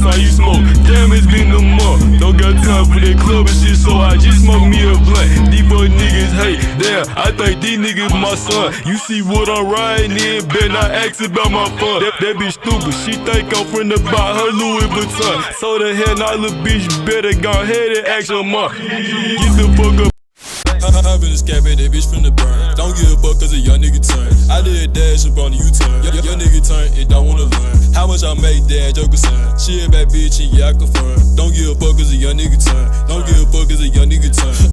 time you smoke. Damn, it's been a month. Don't got time for that club and shit, so I just smoke me a blunt. These fuck niggas hate, damn, I think these niggas my son. You see what I'm riding in, better not ask about my fun. That bitch stupid, she think I'm finna buy her Louis Vuitton. So the hell, now little bitch better go ahead and ask your mom. Get the fuck up. I've been escaping that bitch from the burn. Don't give a fuck cause a young nigga turn. I did a dash up on the U-turn. Young nigga turn, it don't wanna learn. How much I make, that joker son. She a bad bitch and yeah, I confirm. Don't give a fuck cause a young nigga turn. Don't give a fuck cause a young nigga turn.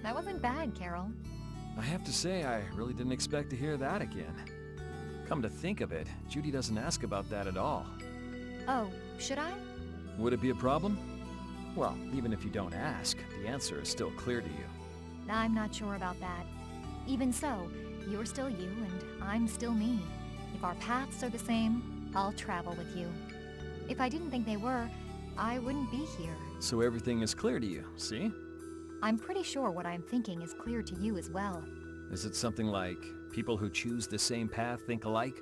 That wasn't bad, Carol. I have to say, I really didn't expect to hear that again. Come to think of it, Judy doesn't ask about that at all. Oh, should I? Would it be a problem? Well, even if you don't ask, the answer is still clear to you. I'm not sure about that. Even so, you're still you and I'm still me. If our paths are the same, I'll travel with you. If I didn't think they were, I wouldn't be here. So everything is clear to you, see? I'm pretty sure what I'm thinking is clear to you as well. Is it something like people who choose the same path think alike?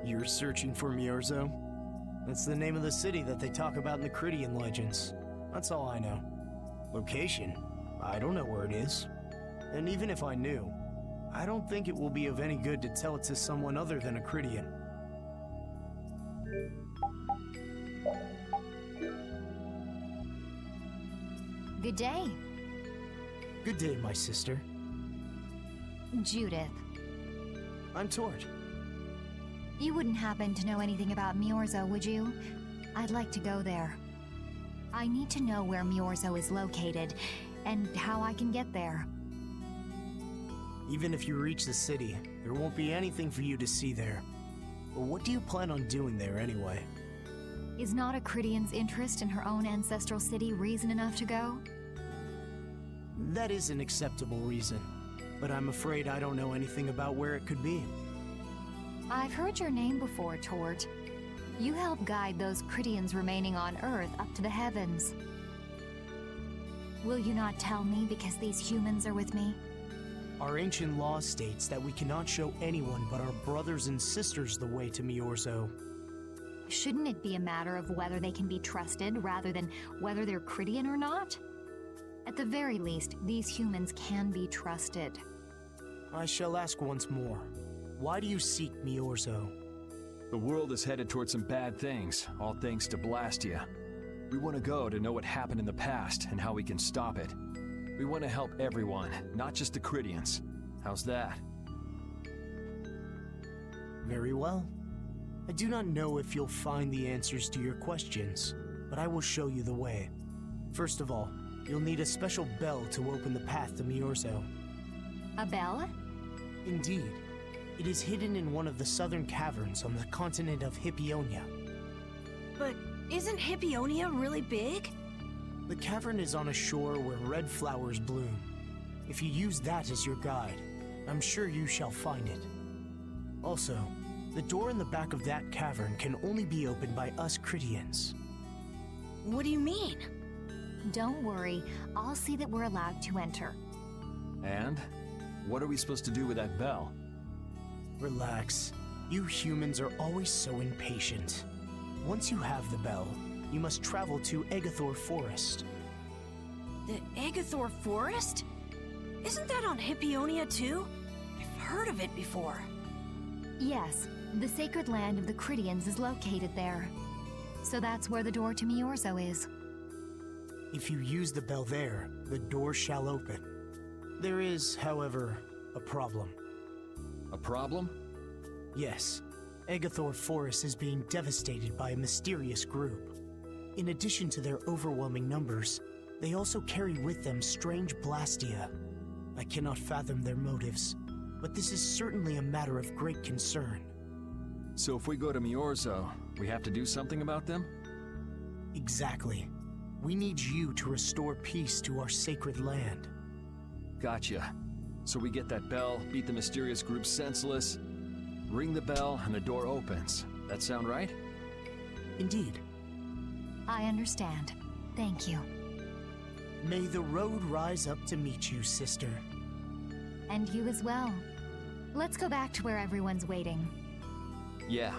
You're searching for Miorzo? That's the name of the city that they talk about in the Critian legends. That's all I know. Location? I don't know where it is. And even if I knew, I don't think it will be of any good to tell it to someone other than a Critian. Good day. Good day, my sister. Judith. I'm Tort. You wouldn't happen to know anything about Miorzo, would you? I'd like to go there. I need to know where Miorzo is located, and how I can get there. Even if you reach the city, there won't be anything for you to see there. But what do you plan on doing there anyway? Is not a Critian's interest in her own ancestral city reason enough to go? That is an acceptable reason, but I'm afraid I don't know anything about where it could be. I've heard your name before, Tort. You help guide those Critians remaining on Earth up to the heavens. Will you not tell me because these humans are with me? Our ancient law states that we cannot show anyone but our brothers and sisters the way to Miorzo. Shouldn't it be a matter of whether they can be trusted rather than whether they're Critian or not? At the very least, these humans can be trusted. I shall ask once more. Why do you seek Miorzo? The world is headed towards some bad things, all thanks to Blastia. We want to go to know what happened in the past and how we can stop it. We want to help everyone, not just the Critians. How's that? Very well. I do not know if you'll find the answers to your questions, but I will show you the way. First of all, you'll need a special bell to open the path to Miorzo. A bell? Indeed. It is hidden in one of the southern caverns on the continent of Hippionia. But isn't Hippionia really big? The cavern is on a shore where red flowers bloom. If you use that as your guide, I'm sure you shall find it. Also, the door in the back of that cavern can only be opened by us Critians. What do you mean? Don't worry, I'll see that we're allowed to enter. And? What are we supposed to do with that bell? Relax. You humans are always so impatient. Once you have the bell, you must travel to Agathor Forest. The Agathor Forest? Isn't that on Hippionia too? I've heard of it before. Yes, the sacred land of the Critians is located there. So that's where the door to Miorzo is. If you use the bell there, the door shall open. There is, however, a problem. A problem? Yes. Agathor Forest is being devastated by a mysterious group. In addition to their overwhelming numbers, they also carry with them strange Blastia. I cannot fathom their motives, but this is certainly a matter of great concern. So if we go to Miorzo, we have to do something about them? Exactly. We need you to restore peace to our sacred land. Gotcha. So we get that bell, beat the mysterious group senseless, ring the bell, and the door opens. That sound right? Indeed. I understand. Thank you. May the road rise up to meet you, sister. And you as well. Let's go back to where everyone's waiting. Yeah.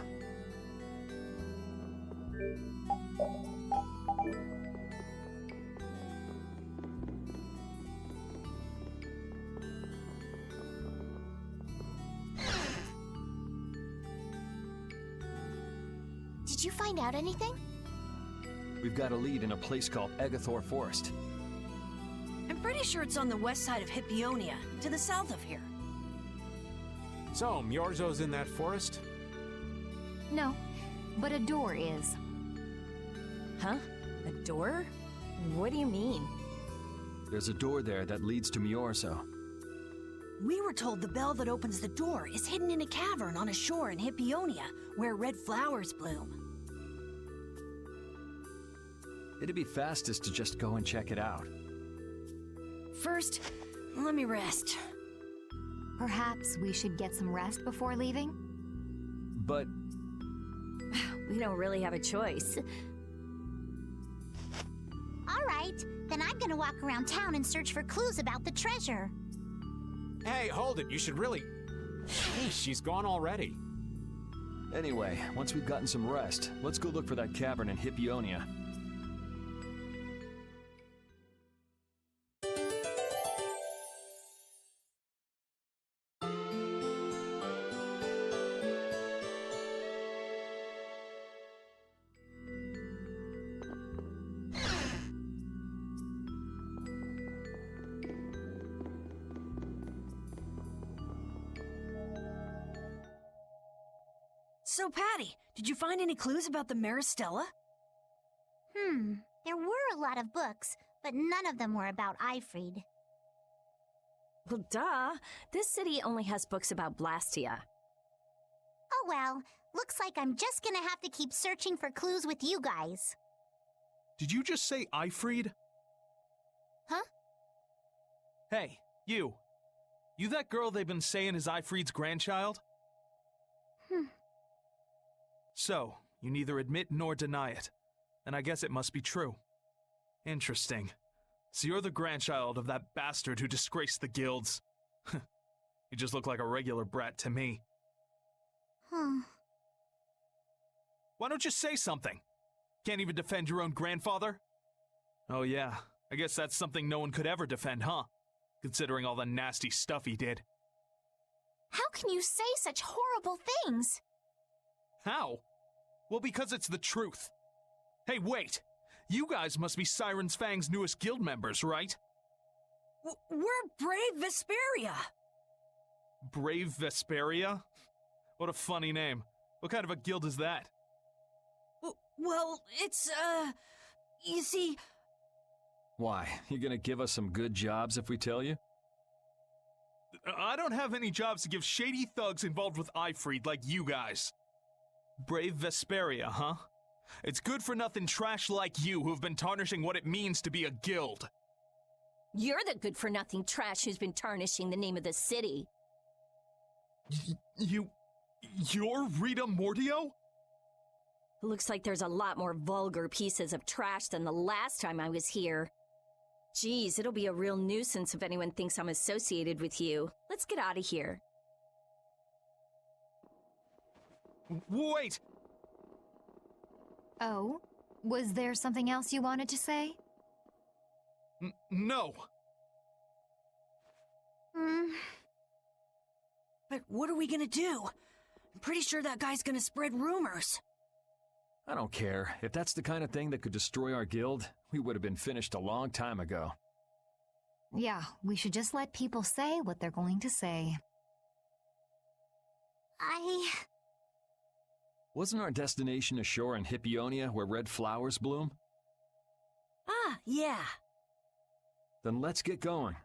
Did you find out anything? We've got a lead in a place called Egathor Forest. I'm pretty sure it's on the west side of Hippionia, to the south of here. So, Myorzo's in that forest? No, but a door is. Huh? A door? What do you mean? There's a door there that leads to Myorzo. We were told the bell that opens the door is hidden in a cavern on a shore in Hippionia, where red flowers bloom. It'd be fastest to just go and check it out. First, let me rest. Perhaps we should get some rest before leaving? But We don't really have a choice. All right, then I'm gonna walk around town and search for clues about the treasure. Hey, hold it, you should really... Hey, she's gone already. anyway, once we've gotten some rest, let's go look for that cavern in Hippionia. So, Patty, did you find any clues about the Maristella? There were a lot of books, but none of them were about Ifrid. Well, duh. This city only has books about Blastia. Oh well, looks like I'm just gonna have to keep searching for clues with you guys. Did you just say Ifrid? Huh? Hey, you. You that girl they've been saying is Ifrid's grandchild? So, you neither admit nor deny it. And I guess it must be true. Interesting. So you're the grandchild of that bastard who disgraced the guilds. You just look like a regular brat to me. Why don't you say something? Can't even defend your own grandfather? Oh yeah, I guess that's something no one could ever defend, huh? Considering all the nasty stuff he did. How can you say such horrible things? How? Well, because it's the truth. Hey, wait! You guys must be Siren's Fang's newest guild members, right? We're Brave Vesperia! Brave Vesperia? What a funny name. What kind of a guild is that? Well, it's, you see... Why, you gonna give us some good jobs if we tell you? I don't have any jobs to give shady thugs involved with Ifrid like you guys. Brave Vesperia, huh? It's good-for-nothing trash like you who've been tarnishing what it means to be a guild. You're the good-for-nothing trash who's been tarnishing the name of the city. You're Rita Mordio? Looks like there's a lot more vulgar pieces of trash than the last time I was here. Geez, it'll be a real nuisance if anyone thinks I'm associated with you. Let's get out of here. Wait! Oh? Was there something else you wanted to say? No. But what are we gonna do? I'm pretty sure that guy's gonna spread rumors. I don't care. If that's the kind of thing that could destroy our guild, we would have been finished a long time ago. Yeah, we should just let people say what they're going to say. Wasn't our destination a shore in Hippionia where red flowers bloom? Ah, yeah. Then let's get going.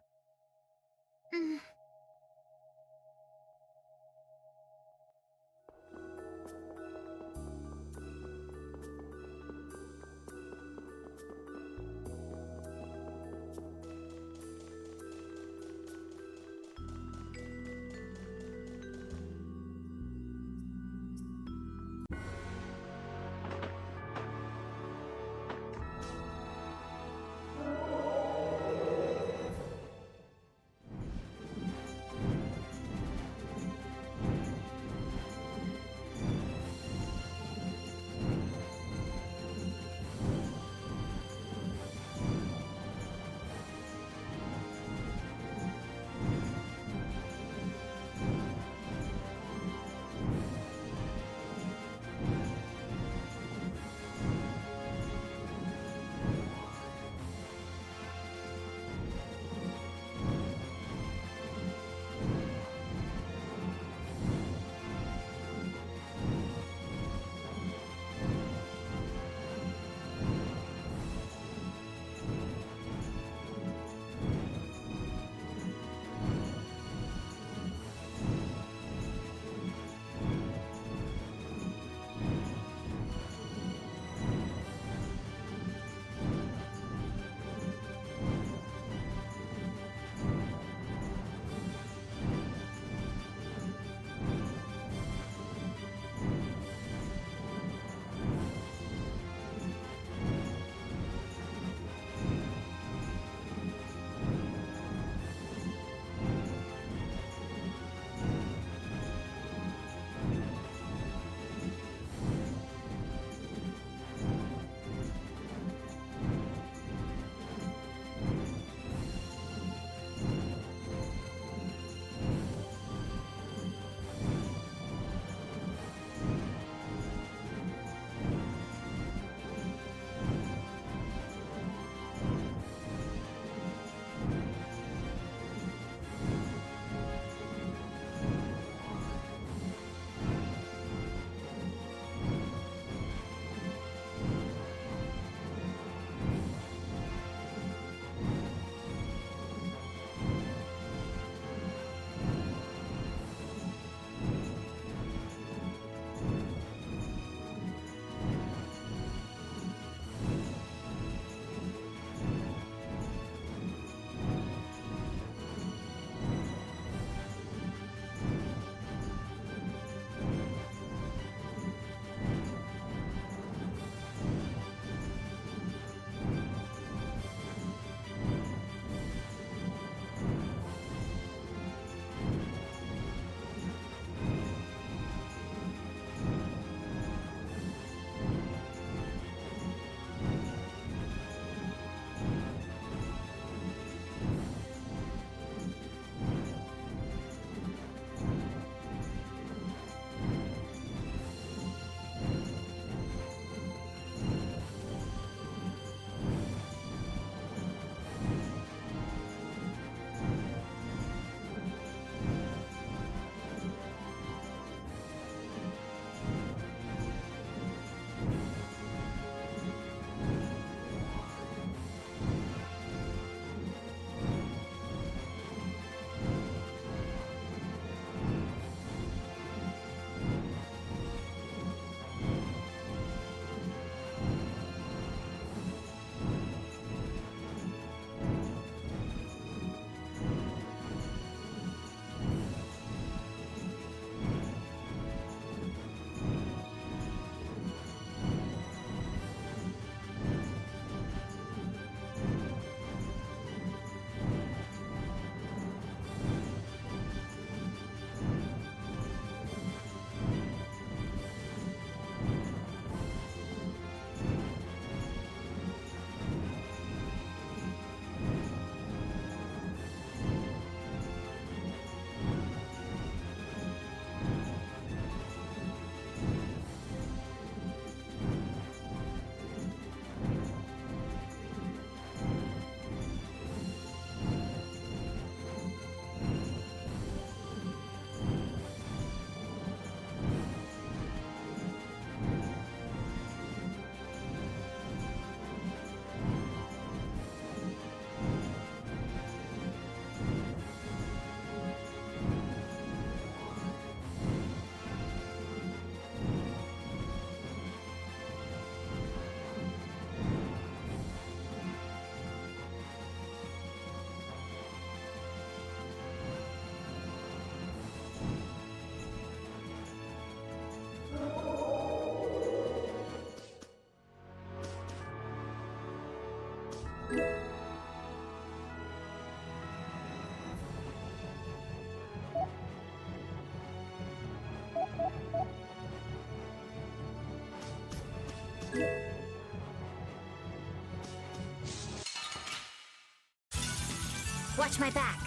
Watch my back.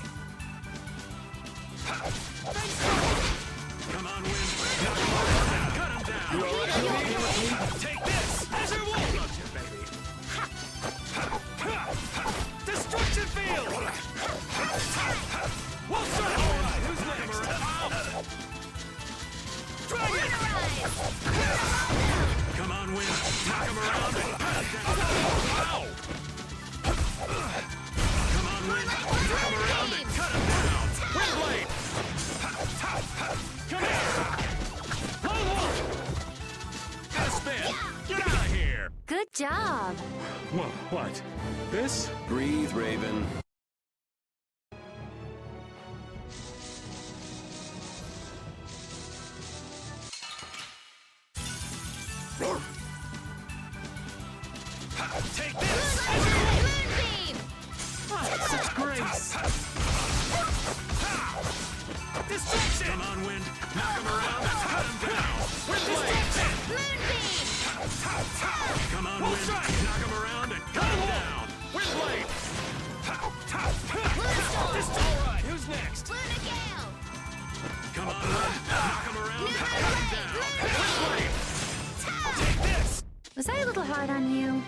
Come on, Wind. Knock him off. Cut him down. You alright? Take this. Azure Wolf. Loves you, baby. Destruction field. Wolf Strike. All right, who's next? Dragon. Come on, Wind. Knock him around and cut him down. Ow. Come on, Wind. Knock him around and cut him down. Windblade. Come here! Lone Wolf! Get a spin! Get out of here! Good job. What? This? Breathe, Raven. Take this! Moonbeam! Such grace! Destruction! Come on, Wind! Knock him around and cut him down! Windblade! Moonbeam! Come on, Wind! Knock him around and cut him down! Windblade! All right, who's next? Luna Gale! Come on, Wind! Knock him around and cut him down! Windblade! Take this! Was I a little hard on you?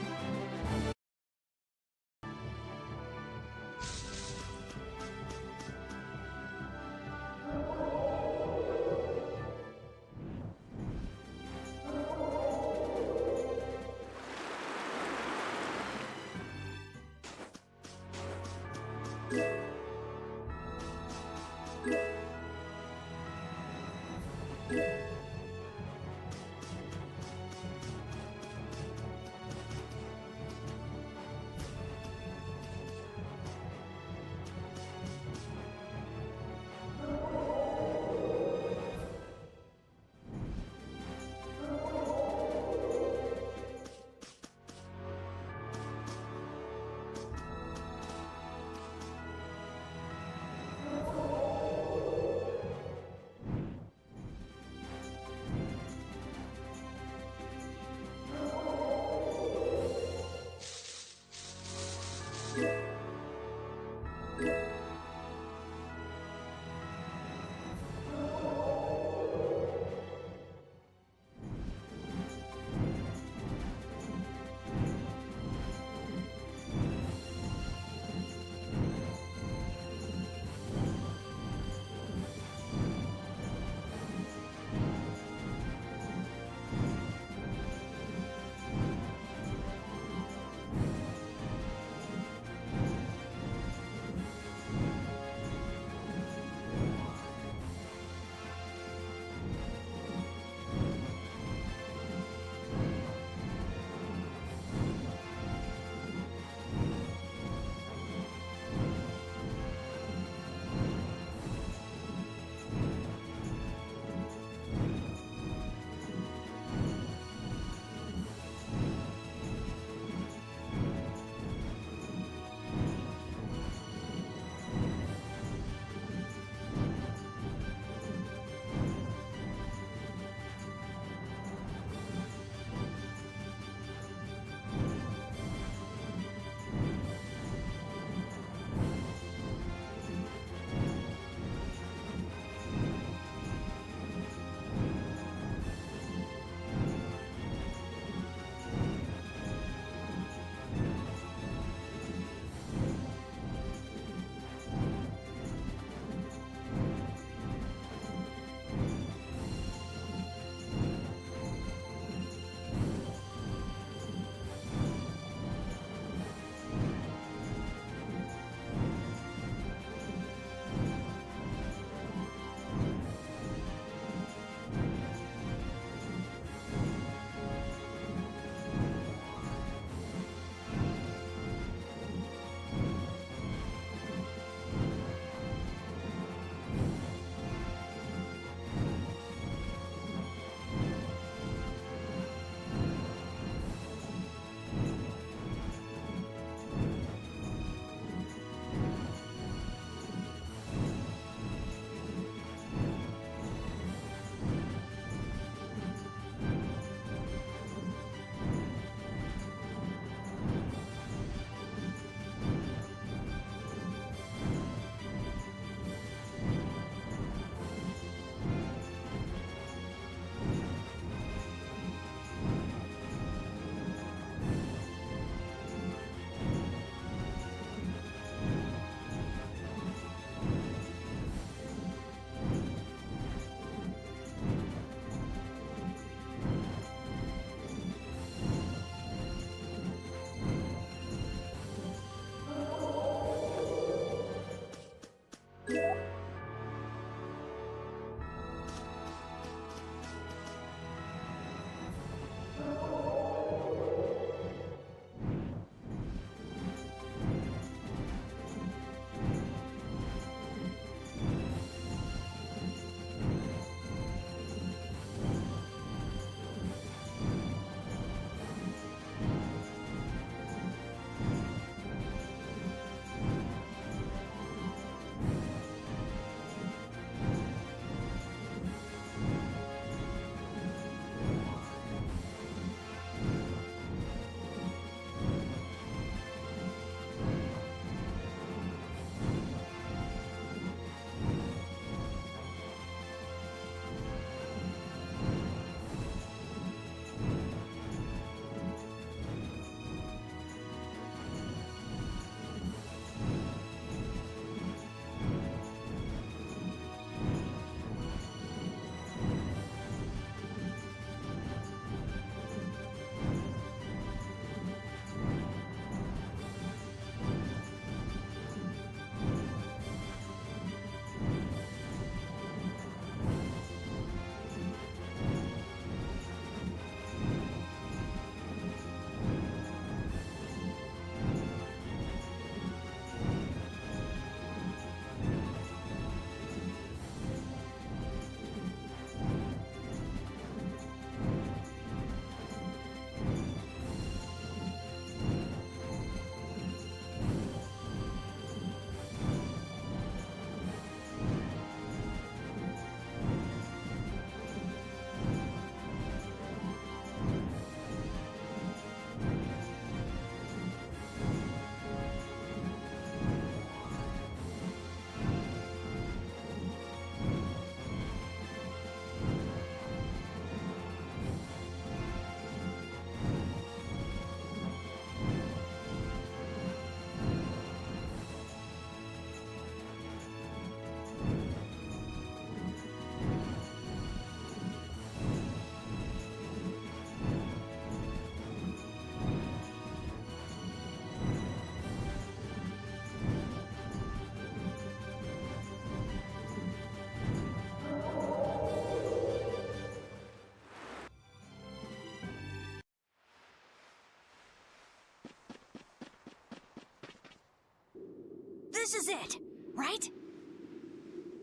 This is it, right?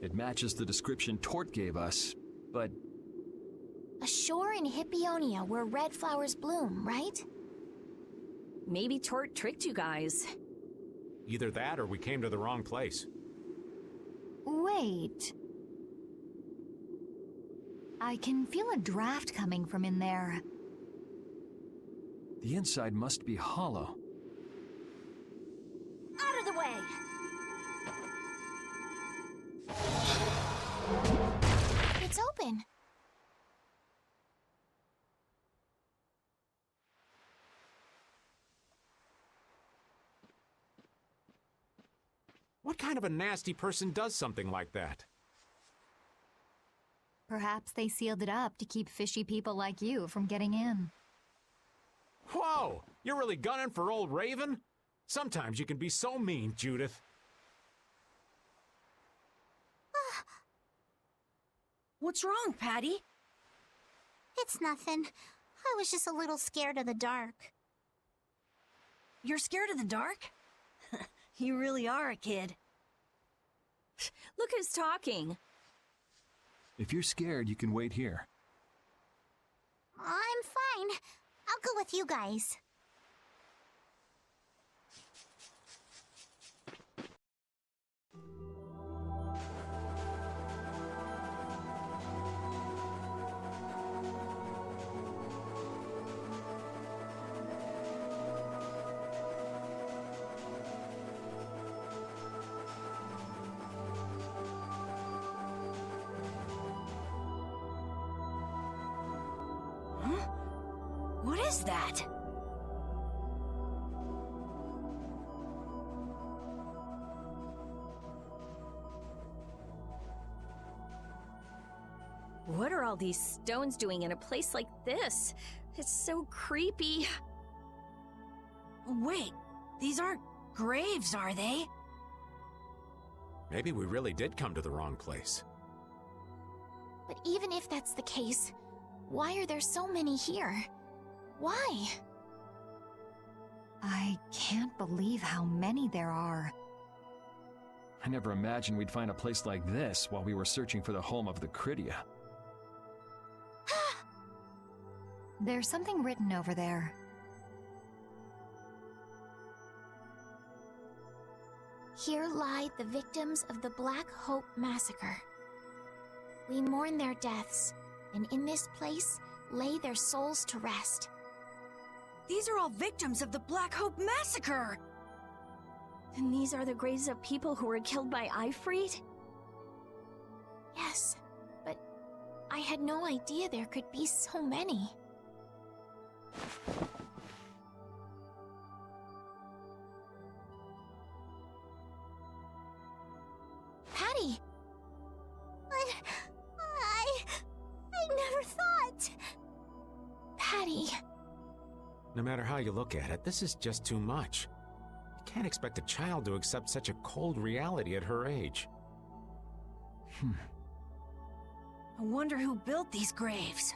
It matches the description Tort gave us, but A shore in Hippionia where red flowers bloom, right? Maybe Tort tricked you guys. Either that or we came to the wrong place. Wait. I can feel a draft coming from in there. the inside must be hollow. Out of the way! It's open. What kind of a nasty person does something like that? Perhaps they sealed it up to keep fishy people like you from getting in. Whoa! You're really gunning for old Raven? Sometimes you can be so mean, Judith. What's wrong, Patty? It's nothing. I was just a little scared of the dark. You're scared of the dark? You really are a kid. Look who's talking. If you're scared, you can wait here. I'm fine. I'll go with you guys. What is that? What are all these stones doing in a place like this? It's so creepy. Wait, these aren't graves, are they? Maybe we really did come to the wrong place. But even if that's the case, why are there so many here? Why? I can't believe how many there are. I never imagined we'd find a place like this while we were searching for the home of the Critia. There's something written over there. Here lie the victims of the Black Hope Massacre. We mourn their deaths, and in this place lay their souls to rest. These are all victims of the Black Hope Massacre! And these are the graves of people who were killed by Ifrit? Yes, but I had no idea there could be so many. Patty! I never thought! Patty... No matter how you look at it, this is just too much. You can't expect a child to accept such a cold reality at her age. I wonder who built these graves.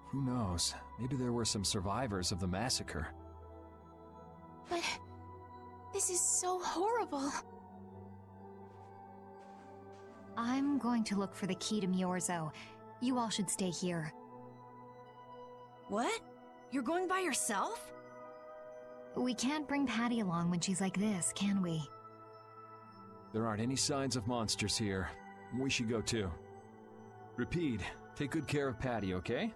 Who knows? Maybe there were some survivors of the massacre. But... this is so horrible. I'm going to look for the key to Miorzo. You all should stay here. What? You're going by yourself? We can't bring Patty along when she's like this, can we? There aren't any signs of monsters here. We should go too. Repeat, take good care of Patty, okay?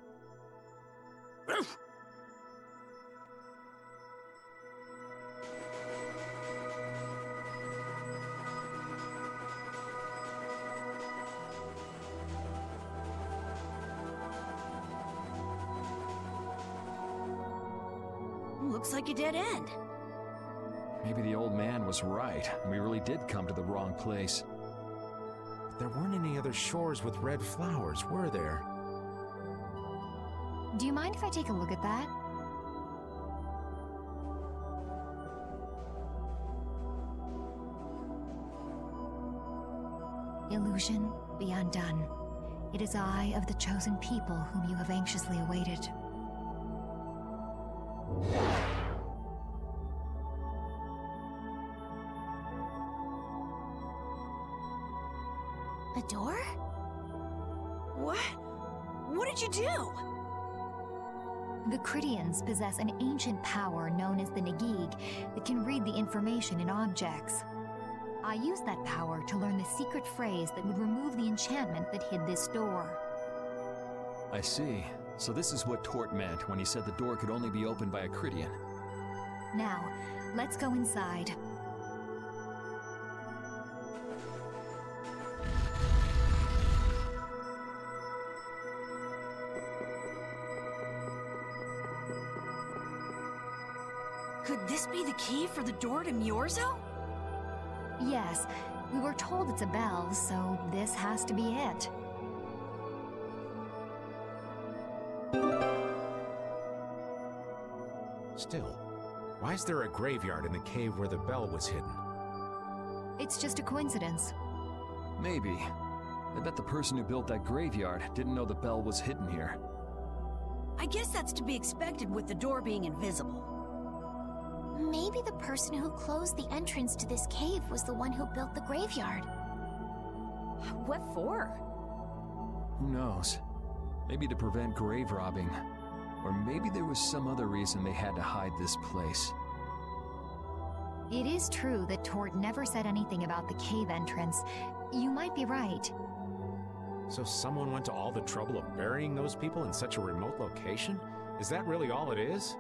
Looks like a dead end. Maybe the old man was right, and we really did come to the wrong place. But there weren't any other shores with red flowers, were there? Do you mind if I take a look at that? Illusion, be undone. It is I of the chosen people whom you have anxiously awaited. A door? What? What did you do? The Critians possess an ancient power known as the Negig that can read the information in objects. I used that power to learn the secret phrase that would remove the enchantment that hid this door. I see. So this is what Tort meant when he said the door could only be opened by a Critian. Now, let's go inside. Could this be the key for the door to Myorzo? Yes, we were told it's a bell, so this has to be it. Still, why is there a graveyard in the cave where the bell was hidden? It's just a coincidence. Maybe. I bet the person who built that graveyard didn't know the bell was hidden here. I guess that's to be expected with the door being invisible. Maybe the person who closed the entrance to this cave was the one who built the graveyard. What for? Who knows? Maybe to prevent grave robbing. Or maybe there was some other reason they had to hide this place. It is true that Tort never said anything about the cave entrance. You might be right. So someone went to all the trouble of burying those people in such a remote location? Is that really all it is?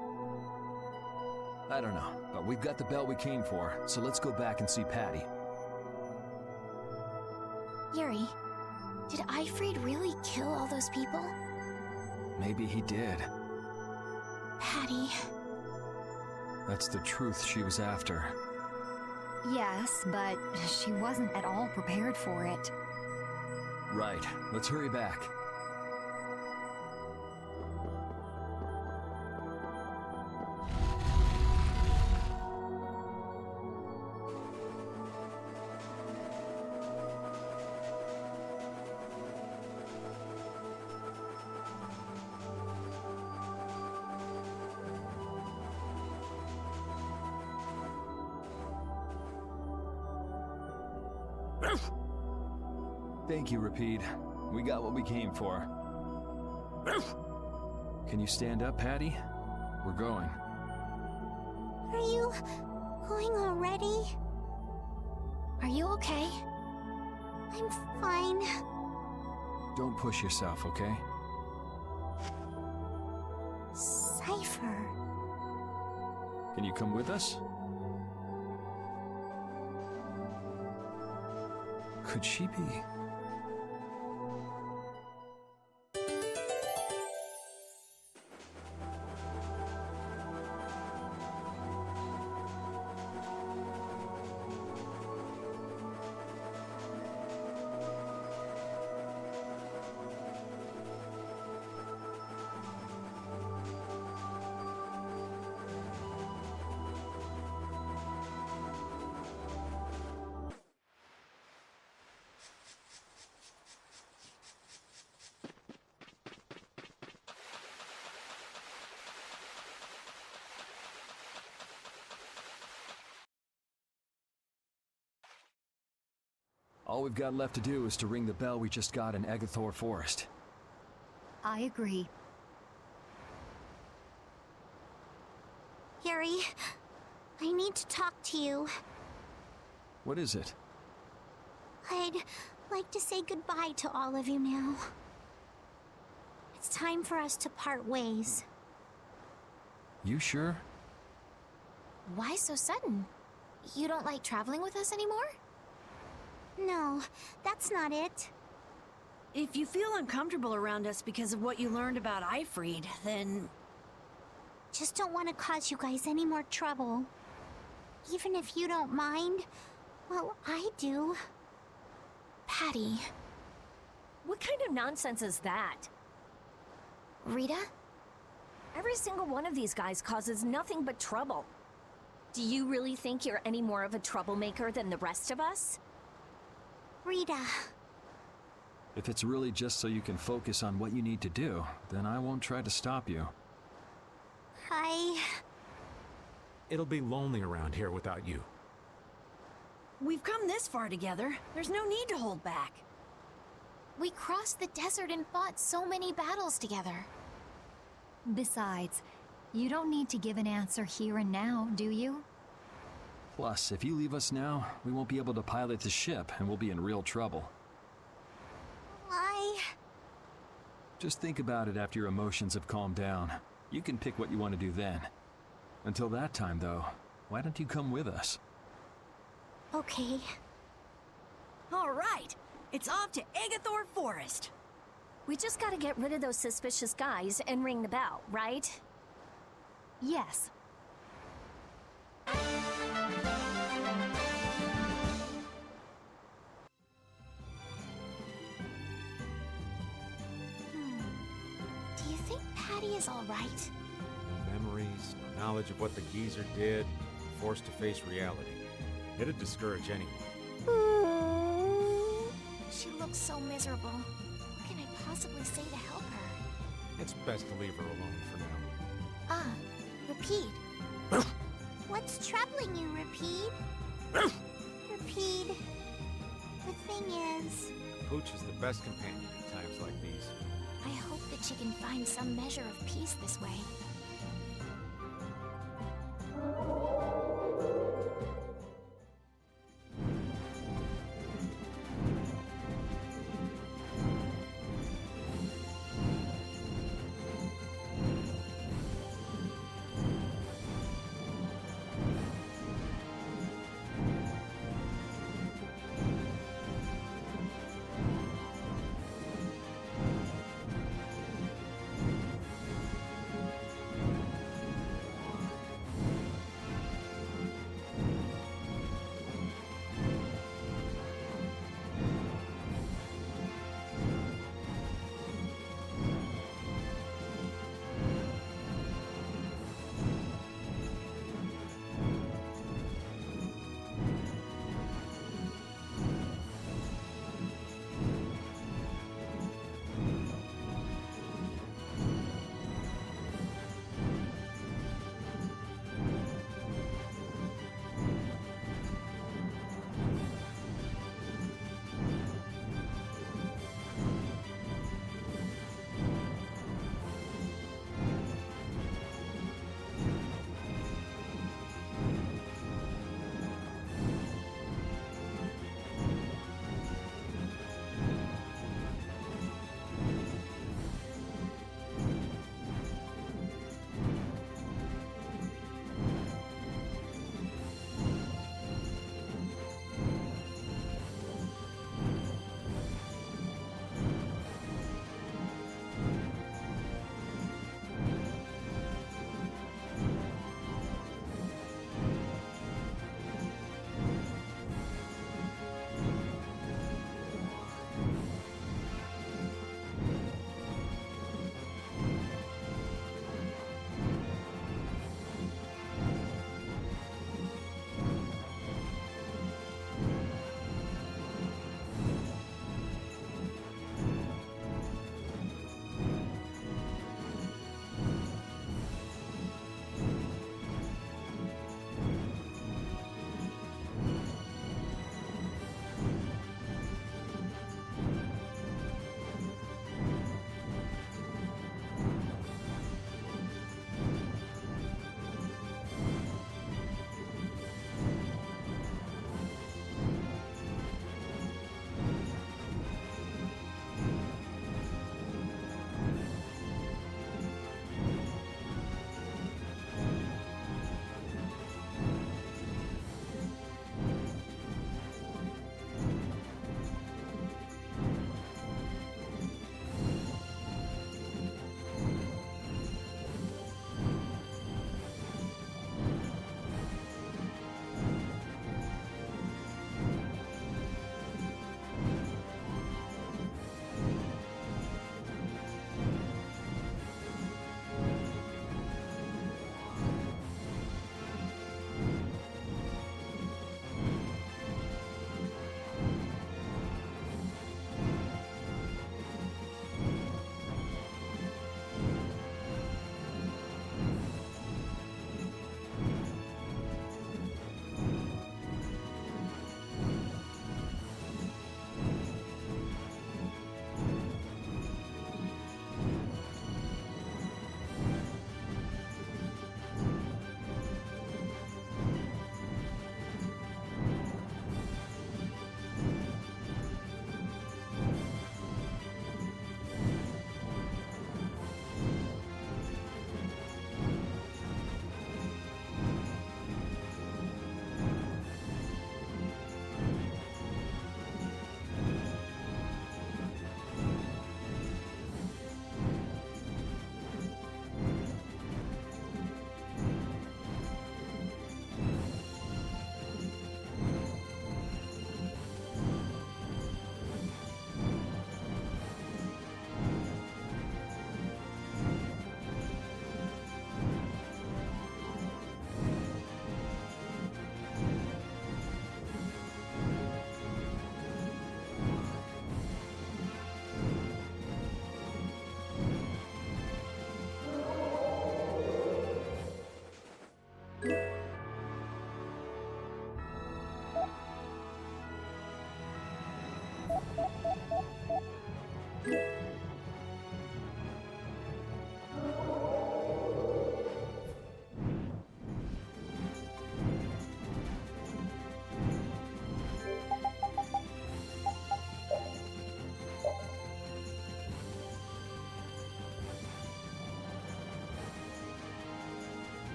I don't know, but we've got the bell we came for, so let's go back and see Patty. Yuri, did Ifrid really kill all those people? Maybe he did. Patty. That's the truth she was after. Yes, but she wasn't at all prepared for it. Right, let's hurry back. Thank you, Rapide. We got what we came for. Can you stand up, Patty? We're going. Are you going already? Are you okay? I'm fine. Don't push yourself, okay? Cypher. Can you come with us? Could she be? All we've got left to do is to ring the bell we just got in Egathor Forest. I agree. Yuri, I need to talk to you. What is it? I'd like to say goodbye to all of you now. It's time for us to part ways. You sure? Why so sudden? You don't like traveling with us anymore? No, that's not it. If you feel uncomfortable around us because of what you learned about Ifrid, then... Just don't want to cause you guys any more trouble. Even if you don't mind, well, I do. Patty. What kind of nonsense is that? Rita? Every single one of these guys causes nothing but trouble. Do you really think you're any more of a troublemaker than the rest of us? Rita. If it's really just so you can focus on what you need to do, then I won't try to stop you. It'll be lonely around here without you. We've come this far together. There's no need to hold back. We crossed the desert and fought so many battles together. Besides, you don't need to give an answer here and now, do you? Plus, if you leave us now, we won't be able to pilot the ship and we'll be in real trouble. Why? Just think about it after your emotions have calmed down. You can pick what you want to do then. Until that time, though, why don't you come with us? Okay. All right, it's off to Agathor Forest. We just gotta get rid of those suspicious guys and ring the bell, right? Yes. Do you think Patty is all right? No memories, no knowledge of what the geezer did, forced to face reality. It'd discourage anyone. She looks so miserable. What can I possibly say to help her? It's best to leave her alone for now. Ah, Rapide. What's troubling you, Rapide? Rapide. The thing is, Pooch is the best companion in times like these. I hope that she can find some measure of peace this way.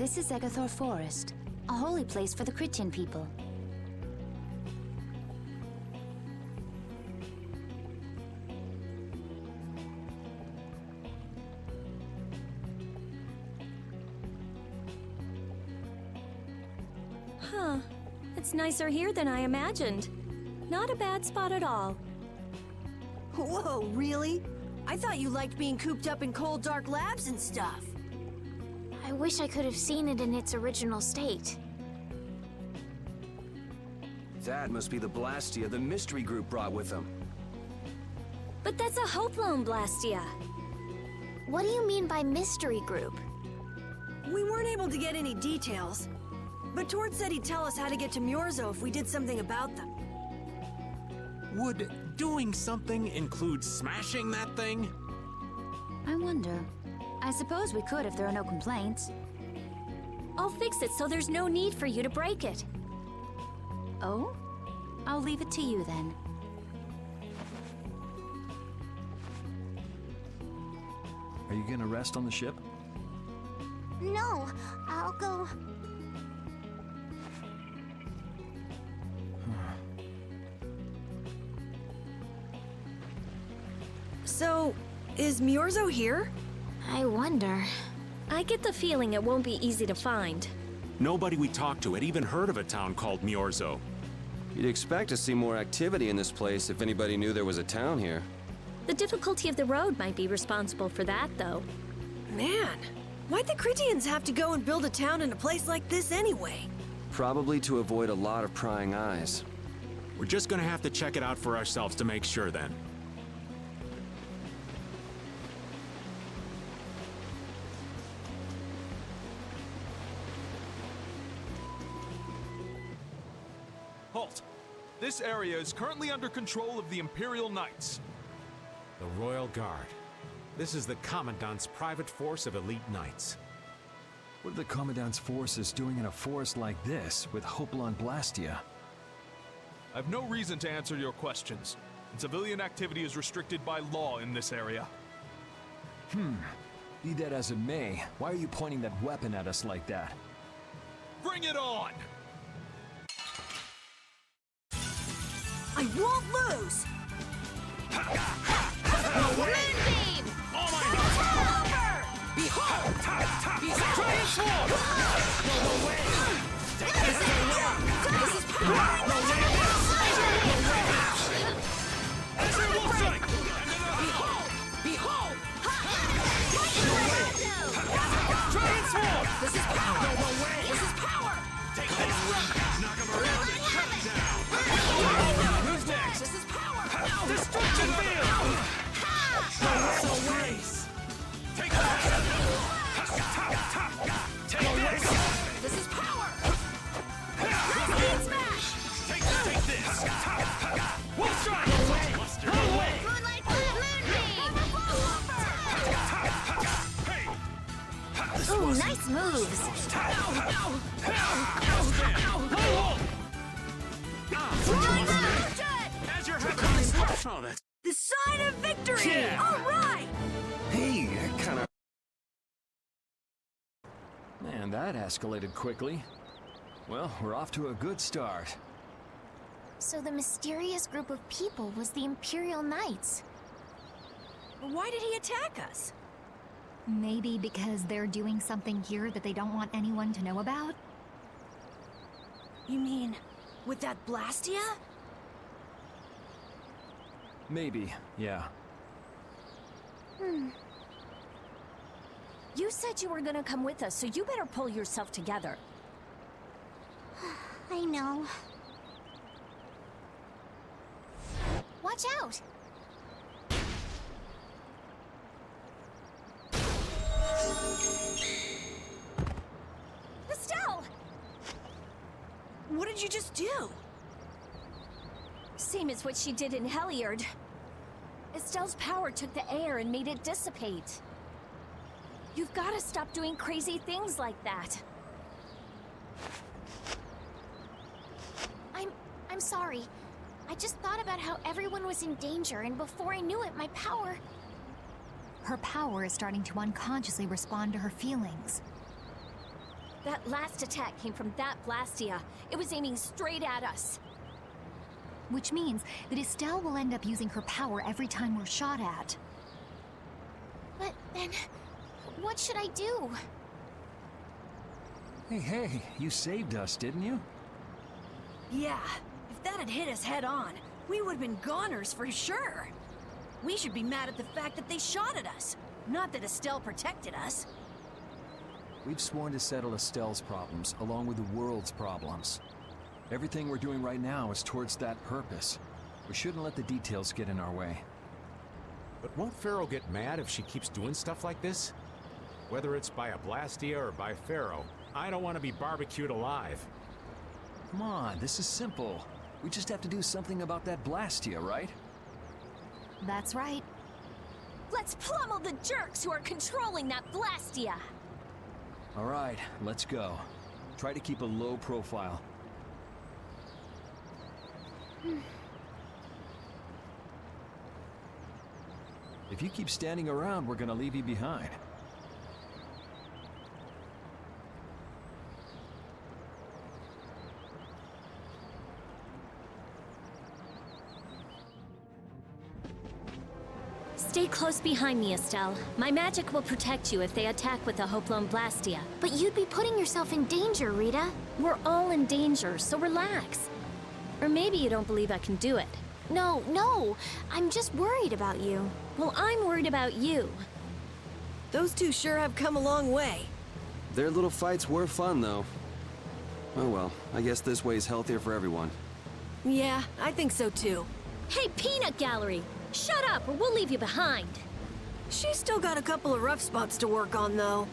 This is Egathor Forest, a holy place for the Christian people. Huh. It's nicer here than I imagined. Not a bad spot at all. Whoa, really? I thought you liked being cooped up in cold, dark labs and stuff. I wish I could have seen it in its original state. That must be the Blastia the mystery group brought with them. But that's a Hope Loan Blastia. What do you mean by mystery group? We weren't able to get any details, but Tord said he'd tell us how to get to Myorzo if we did something about them. Would doing something include smashing that thing? I wonder. I suppose we could if there are no complaints. I'll fix it so there's no need for you to break it. Oh? I'll leave it to you then. Are you gonna rest on the ship? No, I'll go. So, is Myorzo here? I wonder. I get the feeling it won't be easy to find. Nobody we talked to had even heard of a town called Myorzo. You'd expect to see more activity in this place if anybody knew there was a town here. The difficulty of the road might be responsible for that, though. Man, why'd the Critians have to go and build a town in a place like this anyway? Probably to avoid a lot of prying eyes. We're just gonna have to check it out for ourselves to make sure then. Halt! This area is currently under control of the Imperial Knights. The Royal Guard. This is the Commandant's private force of elite knights. What are the Commandant's forces doing in a forest like this with Hopelon Blastia? I've no reason to answer your questions, and civilian activity is restricted by law in this area. Be that as it may, why are you pointing that weapon at us like that? Bring it on! I won't lose! Moonbeam! Behold! Transform! This is power! Behold! Transform! This is power! This is power! Knock him around and cut him down! Who's next? This is power! Destruction field! So ways! Take that! Take this! This is power! Speed smash! Take this! Wolf strike! Moonlight Moonbeam! Ooh, nice moves! As you're having The sign of victory! Yeah. All right! Hey, that kinda... Man, that escalated quickly. Well, we're off to a good start. So the mysterious group of people was the Imperial Knights. Why did he attack us? Maybe because they're doing something here that they don't want anyone to know about? You mean, with that Blastia? Maybe, yeah. You said you were gonna come with us, so you better pull yourself together. I know. Watch out! Estelle! What did you just do? Same as what she did in Heliard. Estelle's power took the air and made it dissipate. You've got to stop doing crazy things like that. I'm sorry. I just thought about how everyone was in danger, and before I knew it, my power... Her power is starting to unconsciously respond to her feelings. That last attack came from that Blastia. It was aiming straight at us. Which means that Estelle will end up using her power every time we're shot at. But then, what should I do? Hey, you saved us, didn't you? Yeah, if that had hit us head on, we would have been goners for sure. We should be mad at the fact that they shot at us, not that Estelle protected us. We've sworn to settle Estelle's problems, along with the world's problems. Everything we're doing right now is towards that purpose. We shouldn't let the details get in our way. But won't Pharaoh get mad if she keeps doing stuff like this? Whether it's by a Blastia or by Pharaoh, I don't want to be barbecued alive. Come on, this is simple. We just have to do something about that Blastia, right? That's right. Let's pummel the jerks who are controlling that Blastia! All right, let's go. Try to keep a low profile. If you keep standing around, we're gonna leave you behind. Stay close behind me, Estelle. My magic will protect you if they attack with a Hoplon Blastia. But you'd be putting yourself in danger, Rita. We're all in danger, so relax. Or maybe you don't believe I can do it. No, I'm just worried about you. Well, I'm worried about you. Those two sure have come a long way. Their little fights were fun, though. Oh well, I guess this way's healthier for everyone. Yeah, I think so too. Hey, Peanut Gallery! Shut up, or we'll leave you behind. She's still got a couple of rough spots to work on, though.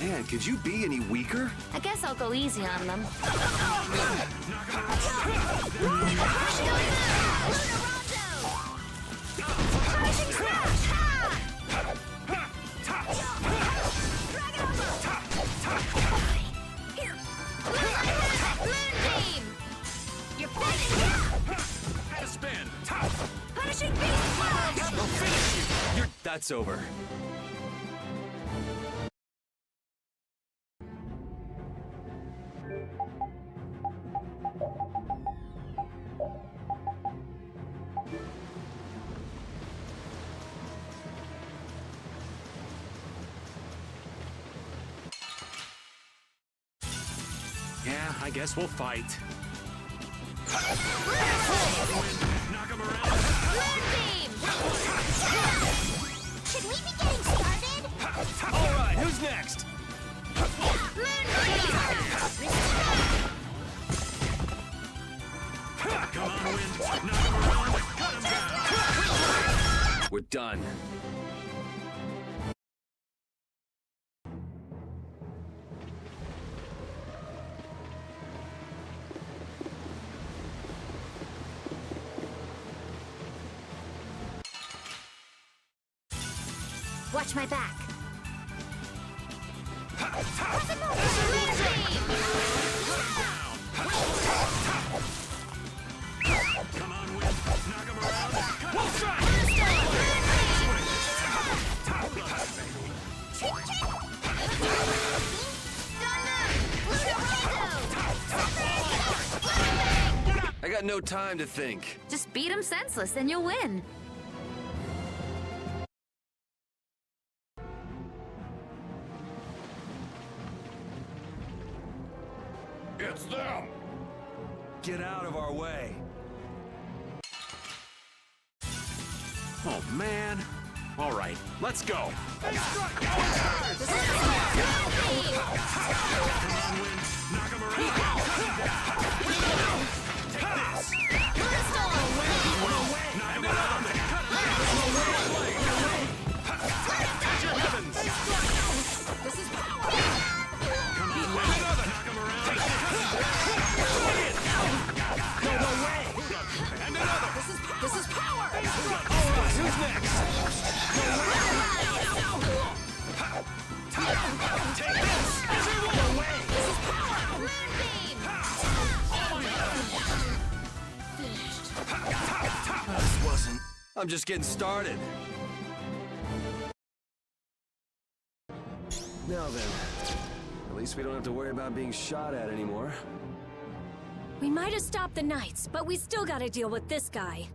Man, could you be any weaker? I guess I'll go easy on them. That's over. Yeah, I guess we'll fight. Knock him around. Should we be getting started? All right, who's next? Come on, Wind. Knock him around. Cut him down. We're done. Watch my back. Come on, Wind. Knock him around. We'll try. I got no time to think. Just beat him senseless and you'll win. It's them. Get out of our way. Oh, man. All right, let's go. Come on, Wind. Knock him around. Take this. Knock him around. Catch your heavens. This is power! Come on, Wind. Knock him around. No way! And another. This is power! All right, who's next? Take this. No way! This is power! This wasn't. I'm just getting started. At least we don't have to worry about being shot at anymore. We might have stopped the Knights, but we still gotta deal with this guy.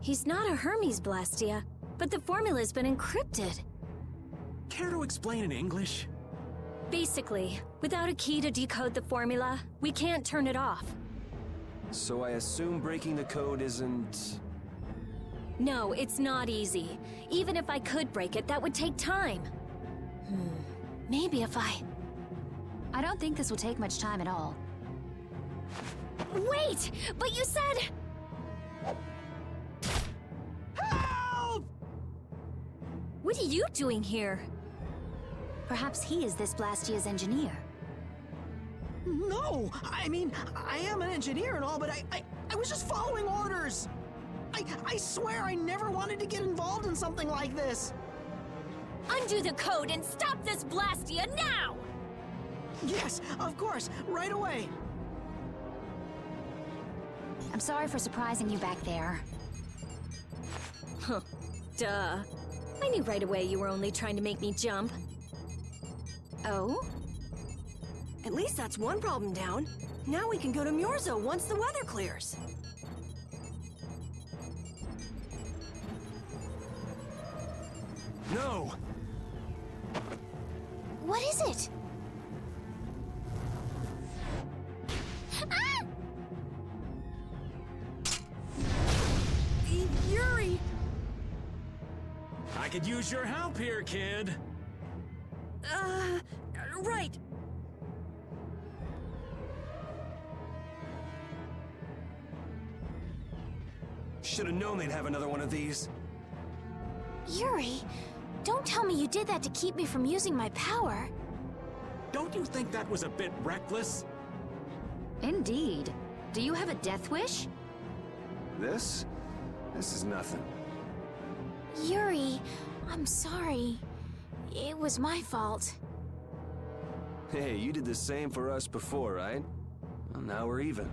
He's not a Hermes Blastia, but the formula's been encrypted. Care to explain in English? Basically, without a key to decode the formula, we can't turn it off. So I assume breaking the code isn't... No, it's not easy. Even if I could break it, that would take time. Maybe if I don't think this will take much time at all. Wait! But you said... Help! What are you doing here? Perhaps he is this Blastia's engineer. No! I mean, I am an engineer and all, but I was just following orders! I swear I never wanted to get involved in something like this! Undo the code and stop this Blastia now! Yes, of course, right away! I'm sorry for surprising you back there. Huh. Duh. I knew right away you were only trying to make me jump. Oh? At least that's one problem down. Now we can go to Myorzo once the weather clears. No! What is it? Ah! Yuri! I could use your help here, kid. Right. Should have known they'd have another one of these. Yuri, don't tell me you did that to keep me from using my power. Don't you think that was a bit reckless? Indeed. Do you have a death wish? This? This is nothing. Yuri, I'm sorry. It was my fault. Hey, you did the same for us before, right? Well, now we're even.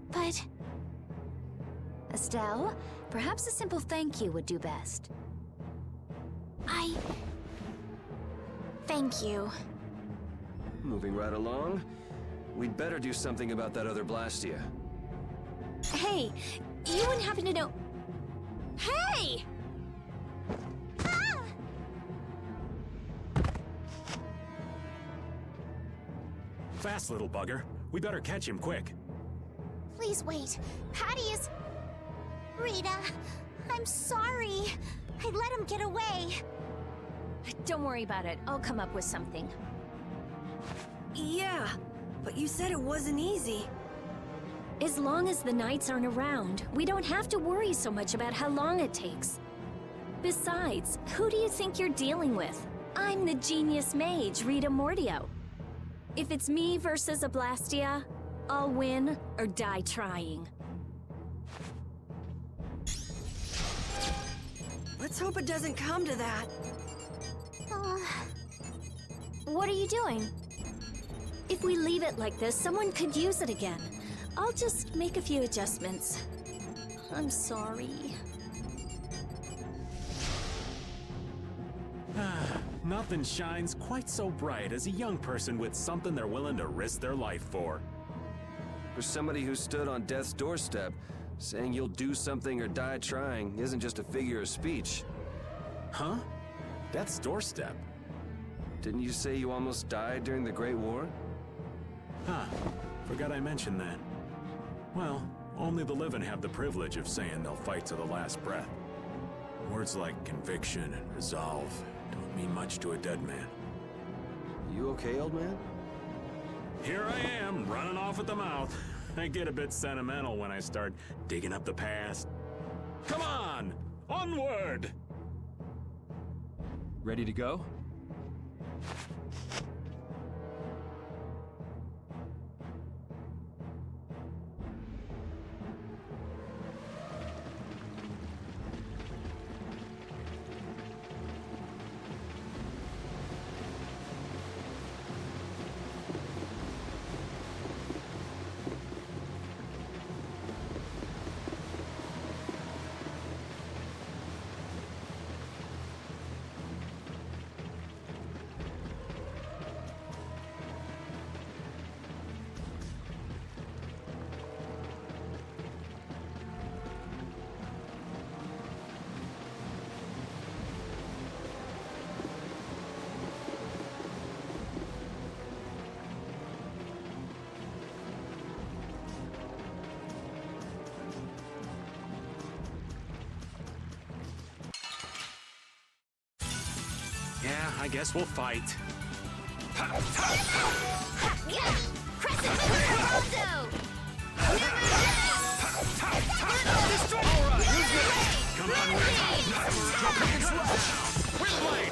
But Estelle, perhaps a simple thank you would do best. Thank you. Moving right along, we'd better do something about that other Blastia. Hey, you wouldn't happen to know... Hey! Fast, little bugger. We better catch him quick. Please wait. Patty is... Rita, I'm sorry. I let him get away. Don't worry about it. I'll come up with something. Yeah, but you said it wasn't easy. As long as the Knights aren't around, we don't have to worry so much about how long it takes. Besides, who do you think you're dealing with? I'm the genius mage, Rita Mordio. If it's me versus a Blastia, I'll win or die trying. Let's hope it doesn't come to that. What are you doing? If we leave it like this, someone could use it again. I'll just make a few adjustments. I'm sorry. Nothing shines quite so bright as a young person with something they're willing to risk their life for. For somebody who stood on death's doorstep, saying you'll do something or die trying isn't just a figure of speech. Huh? Death's doorstep? Didn't you say you almost died during the Great War? Huh. Forgot I mentioned that. Well, only the living have the privilege of saying they'll fight to the last breath. Words like conviction and resolve don't mean much to a dead man. You okay, old man? Here I am, running off at the mouth. I get a bit sentimental when I start digging up the past. Come on! Onward! Ready to go? Yeah, I guess we'll fight. Crescent Rondo! Come on, Wind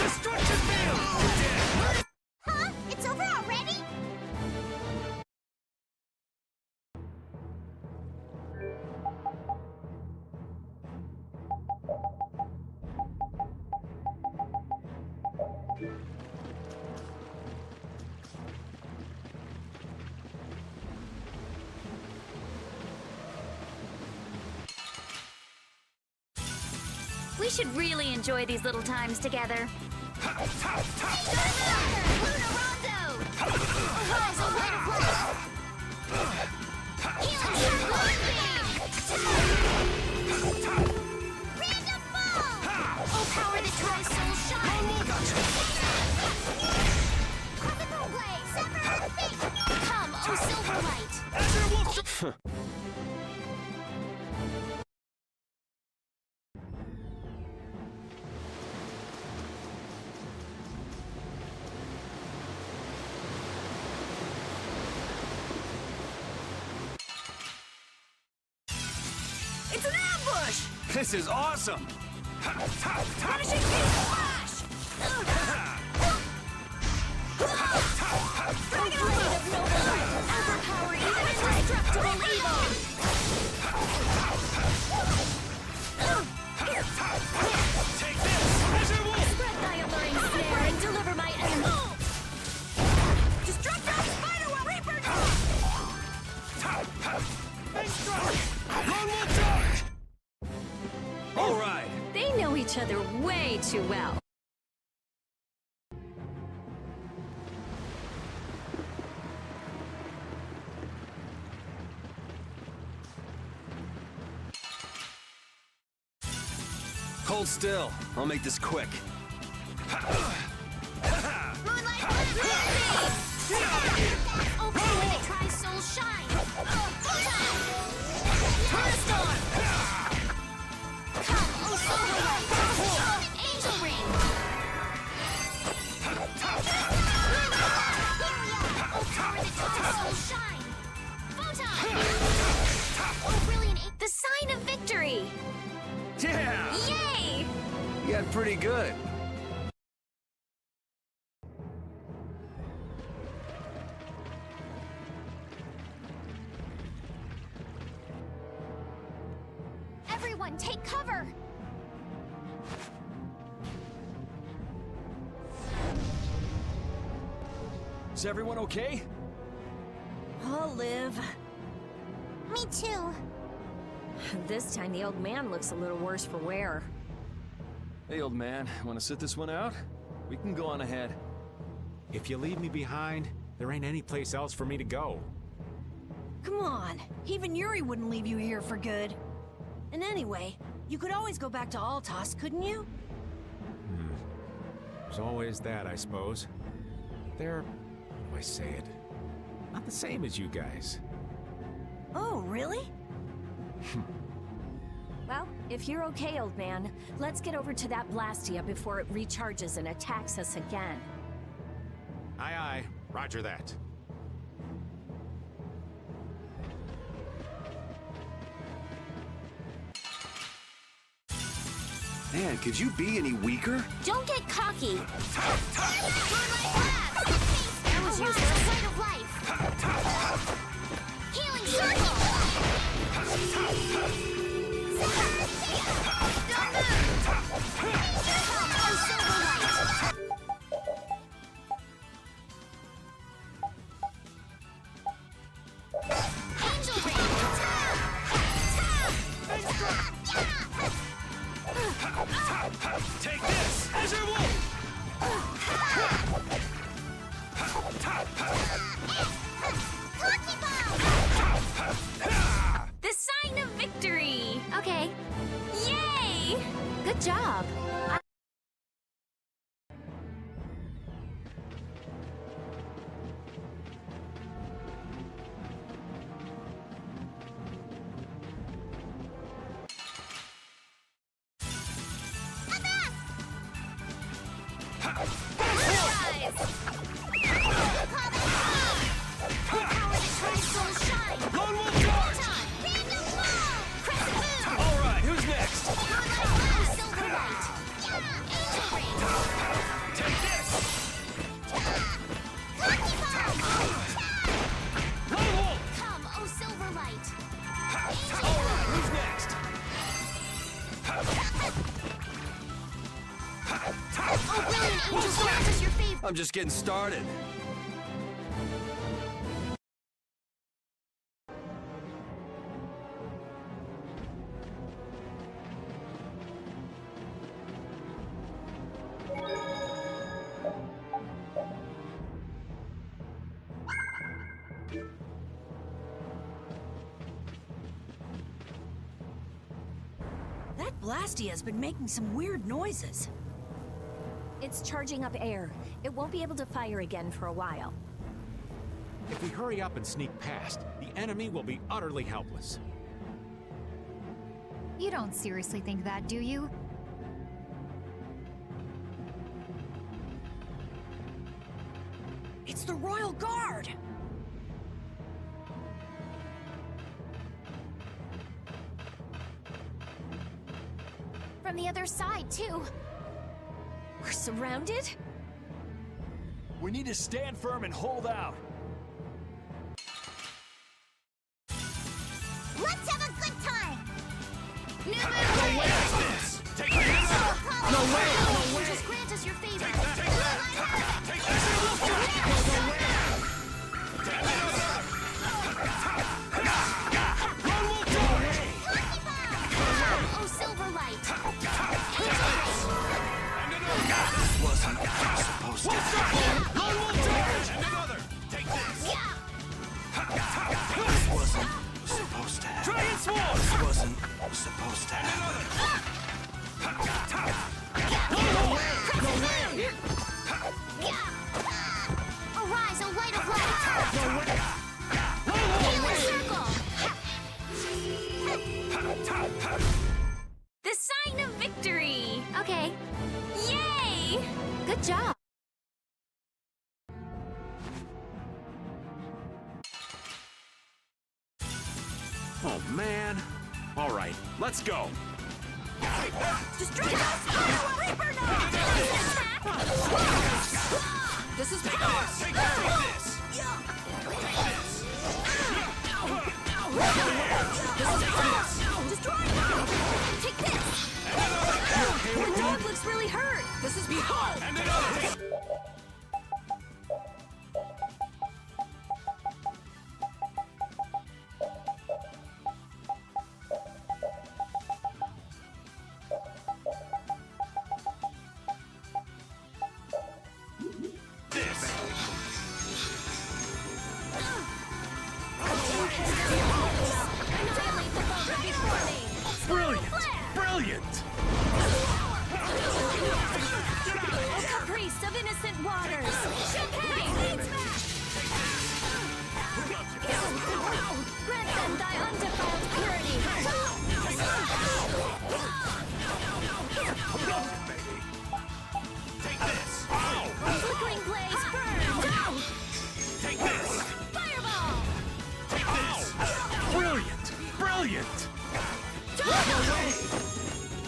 Destruction field! Huh? It's over already? We should really enjoy these little times together. Come, oh Silverlight! It's an ambush! This is awesome! Punishing beam flash! Dragon Blade of Noble Light! Overpower even indestructible evil! Take this! Spread thy alluring snare and deliver my enemy! Destructo Spider Reaper! All right! They know each other way too well. Hold still. I'll make this quick. Moonlight okay when they try Soul Shine! Thunderstorm! Come, oh Silverlight! Angel Ring! Oh power that tries Soul Shine! Photon! Oh brilliant The sign of victory! Yeah! Yay! You got pretty good. Everyone, take cover! Is everyone okay? I'll live. Me too. This time the old man looks a little worse for wear. Hey, old man, want to sit this one out? We can go on ahead. If you leave me behind, there ain't any place else for me to go. Come on. Even Yuri wouldn't leave you here for good. And anyway, you could always go back to Altos, couldn't you? There's always that, I suppose. They're, how do I say it? Not the same as you guys. Oh, really? Well, if you're okay, old man, let's get over to that Blastia before it recharges and attacks us again. Aye, aye. Roger that. Man, could you be any weaker? Don't get cocky! That was your sight of life! Healing circle! Don't move! Come, oh Silverlight! Angel Ring! Take this! Azure Wolf! The sign of victory! Okay, Yay! good job. Oh, brilliant, Angel! Grant us your favor! I'm just getting started. That Blastia's been making some weird noises. It's charging up air. It won't be able to fire again for a while. If we hurry up and sneak past, the enemy will be utterly helpless. You don't seriously think that, do you? It's the Royal Guard! From the other side, too. We're surrounded? We need to stand firm and hold out. Let's have a good time! New move! No way is this! Take this! No way! Just grant us your favor! Take that! Take this! Oh, Silverlight! This wasn't supposed to happen. And another! Take this! This wasn't supposed to happen. Try and sword! This wasn't supposed to happen. Arise, O light of light! Healing circle! The sign of victory! Okay, Yay! good job! Oh man. All right, let's go. Destroy those Reaper now! This is power! Take this! Destroy now! Take this! The dog looks really hurt! This is power! And another! Annihilate the vulgar before me! Brilliant! Brilliant! A caprice of innocent waters! Hey! Grant them thy undefiled purity! Take this! Flickering blaze burn! Take this! Fireball! Take this! Brilliant! Brilliant!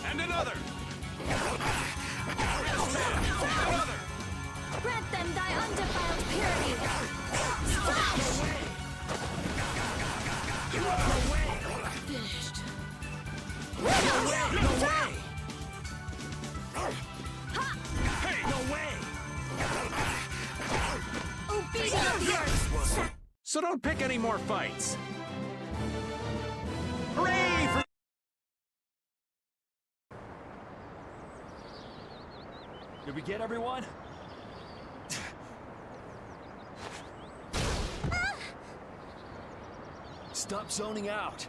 And another! Grant them thy undefiled purity! Finished. Obedience! So don't pick any more fights. Hooray for... Did we get everyone? Stop zoning out.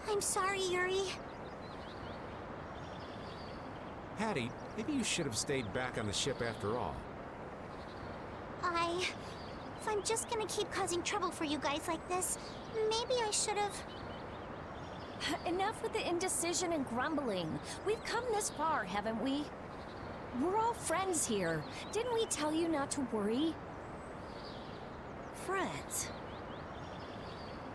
I'm sorry, Yuri. Hattie, maybe you should have stayed back on the ship after all. If I'm just gonna keep causing trouble for you guys like this, maybe I should have... Enough with the indecision and grumbling. We've come this far, haven't we? We're all friends here. Didn't we tell you not to worry? Friends.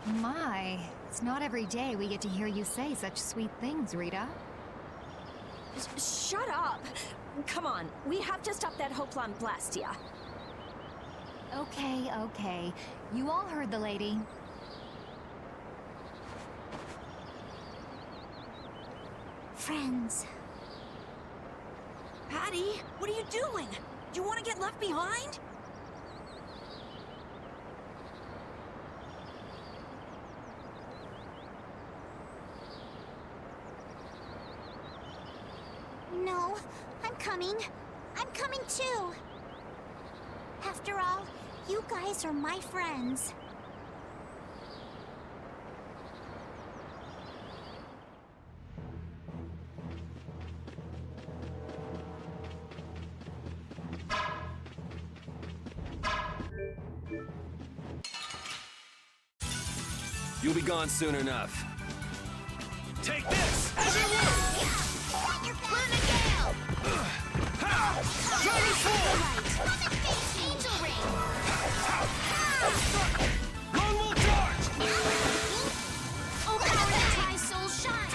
My, it's not every day we get to hear you say such sweet things, Rita. Shut up! Come on, we have to stop that Hoplan Blastia. Okay, okay. You all heard the lady. Friends. Patty, what are you doing? Do you want to get left behind? No, I'm coming. I'm coming too. After all, you guys are my friends. You'll be gone soon enough. Take this! Dragon Sword! Angel Ring! Lone Wolf Charge! Overpowered Tri-Soul Shine!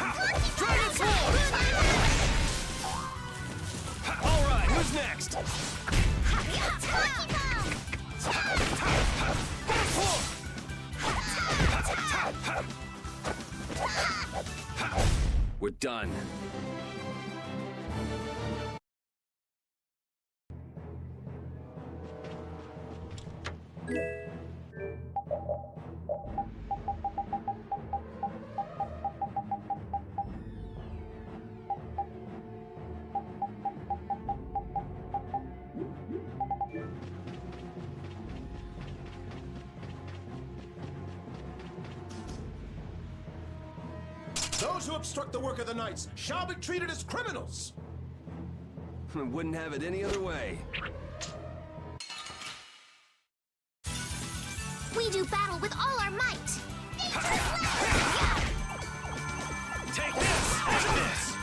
Dragon Sword! Alright, who's next? We're done. Those who obstruct the work of the Knights shall be treated as criminals! Wouldn't have it any other way. We do battle with all our might! Take this! Take this!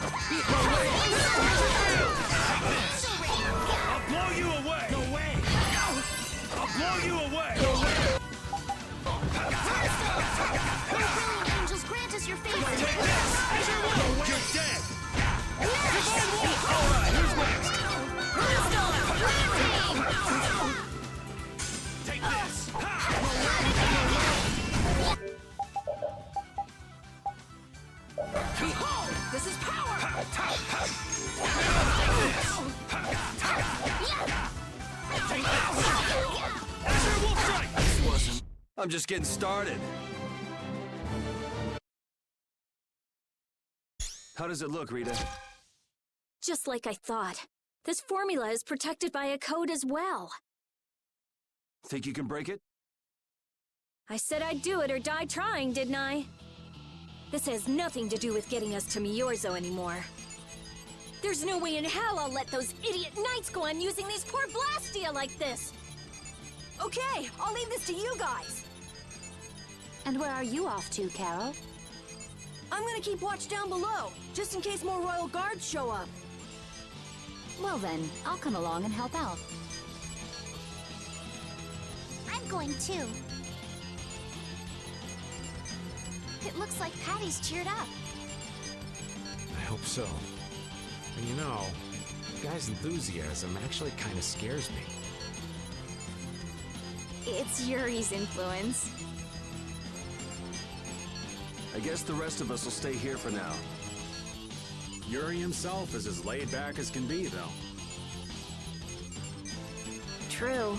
I'll blow you away! No way! I'll blow you away! No way! Angels, grant us your favor! Take this! You're dead! Alright, who's next? Take this! Behold, this is power! Take this! Azure Wolf Strike! This wasn't. I'm just getting started. How does it look, Rita? Just like I thought. This formula is protected by a code as well. Think you can break it? I said I'd do it or die trying, didn't I? This has nothing to do with getting us to Miorzo anymore. There's no way in hell I'll let those idiot knights go on using these poor Blastia like this! Okay, I'll leave this to you guys. And where are you off to, Carol? I'm gonna keep watch down below, just in case more royal guards show up. Well then, I'll come along and help out. I'm going too. It looks like Patty's cheered up. I hope so. And you know, the guy's enthusiasm actually kind of scares me. It's Yuri's influence. I guess the rest of us will stay here for now. Yuri himself is as laid back as can be, though. True.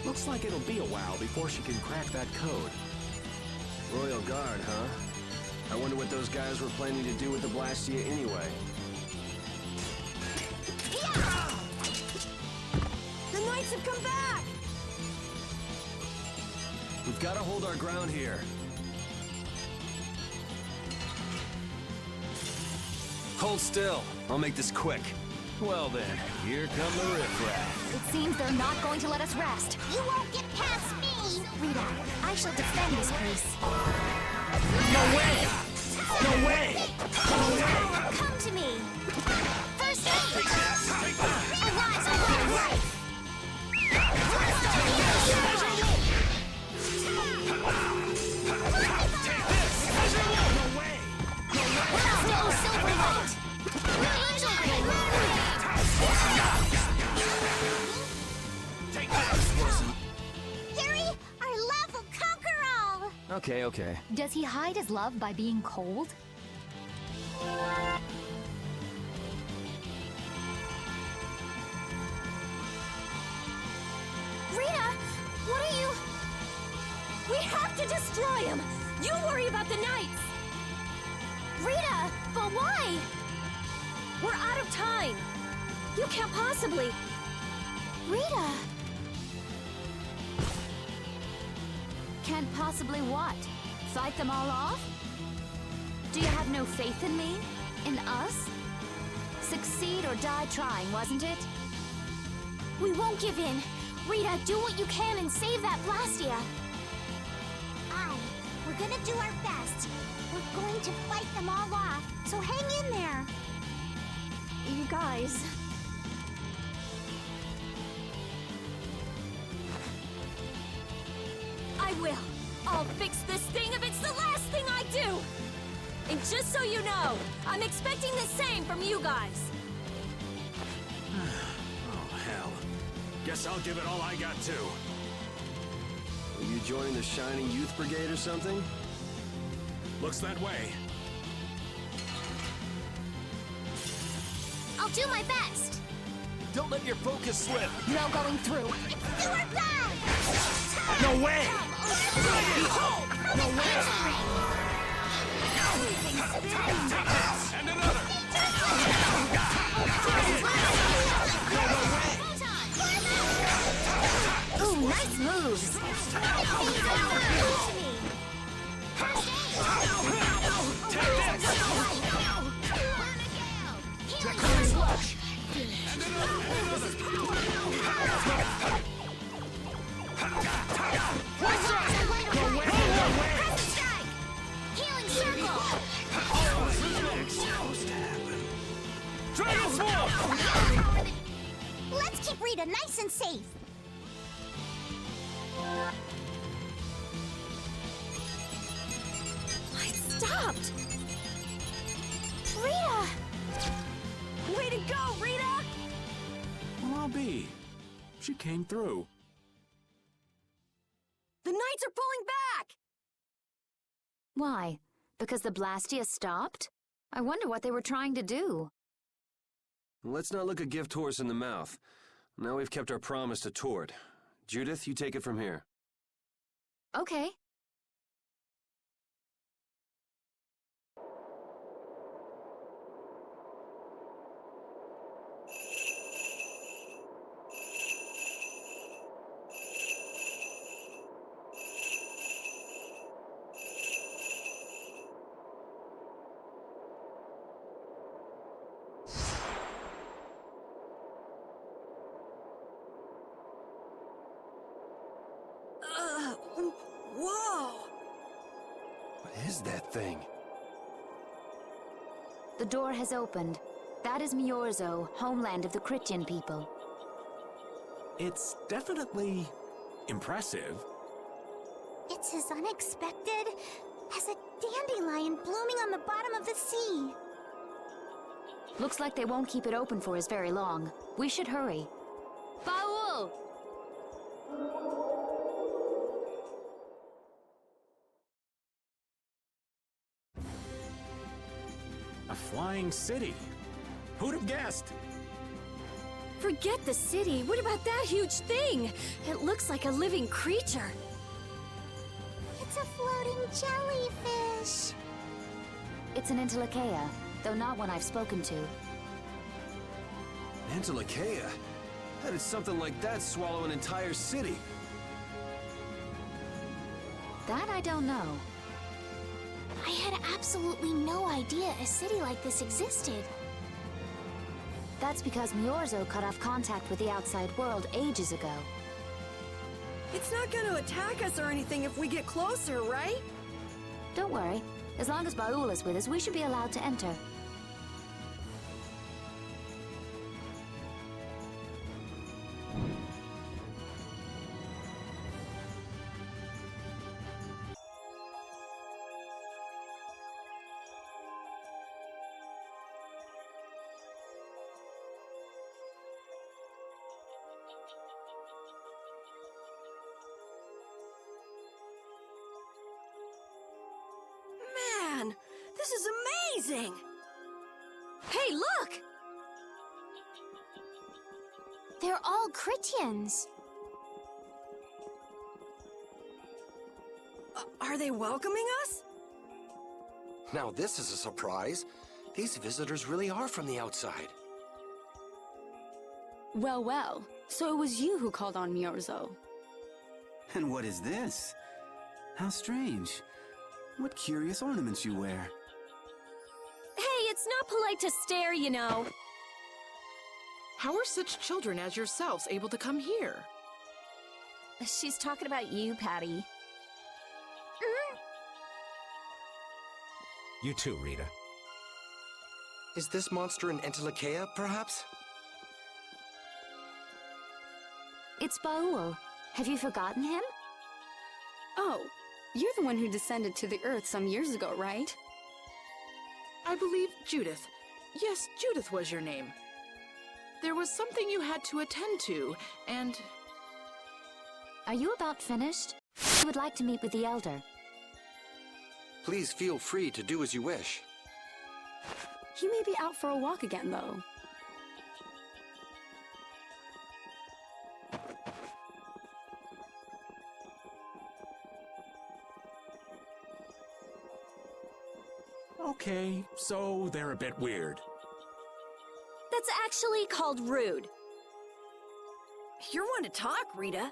Looks like it'll be a while before she can crack that code. Royal Guard, huh? I wonder what those guys were planning to do with the Blastia anyway. The knights have come back! We've got to hold our ground here. Hold still. I'll make this quick. Well then, here come the riffraff. It seems they're not going to let us rest. You won't get past me! Rita, I shall defend this place. No way! No way! Come to me! First aid! Take this! Take that! Arise, arise! Take this! No way! No way! No silver light! Angel Ring! Okay, okay. Does he hide his love by being cold? Rita, what are you... We have to destroy him! You worry about the knights! Rita, but why? We're out of time! You can't possibly... Rita! Can't possibly what? Fight them all off? Do you have no faith in me? In us? Succeed or die trying, wasn't it? We won't give in. Rita, do what you can and save that Blastia. Aye, we're gonna do our best. We're going to fight them all off, so hang in there. You guys... I will. I'll fix this thing if it's the last thing I do! And just so you know, I'm expecting the same from you guys. Oh, hell. Guess I'll give it all I got, too. Will you join the Shining Youth Brigade or something? Looks that way. I'll do my best. Don't let your focus slip. No going through. Do our best! No way! No way! And another! Ooh, nice moves! Let's keep Rita nice and safe. I stopped! Rita! Way to go, Rita! Well, I'll be. She came through. The knights are pulling back! Why? Because the Blastia stopped? I wonder what they were trying to do. Let's not look a gift horse in the mouth. Now we've kept our promise to Tord. Judith, you take it from here. Okay. Whoa! What is that thing? The door has opened. That is Miorzo, homeland of the Critian people. It's definitely impressive. It's as unexpected as a dandelion blooming on the bottom of the sea. Looks like they won't keep it open for us very long. We should hurry. Baul! A flying city. Who'd have guessed? Forget the city. What about that huge thing? It looks like a living creature. It's a floating jellyfish. It's an Antilocheia, though not one I've spoken to. Antilocheia? How did something like that swallow an entire city? That I don't know. I had absolutely no idea a city like this existed. That's because Miorzo cut off contact with the outside world ages ago. It's not gonna attack us or anything if we get closer, right? Don't worry. As long as Baul is with us, we should be allowed to enter. amazing! Hey, look! They're all Critians. Are they welcoming us? Now this is a surprise. These visitors really are from the outside. Well, well. So it was you who called on Miorzo. And what is this? How strange. What curious ornaments you wear. Hey, it's not polite to stare, you know. How are such children as yourselves able to come here? She's talking about you, Patty. You too, Rita. Is this monster an Entelekea, perhaps? It's Baul. Have you forgotten him? Oh, you're the one who descended to the Earth some years ago, right? I believe Judith. Yes, Judith was your name. There was something you had to attend to, and... Are you about finished? I would like to meet with the Elder. Please feel free to do as you wish. He may be out for a walk again, though. Okay, so they're a bit weird. That's actually called rude. You're one to talk, Rita.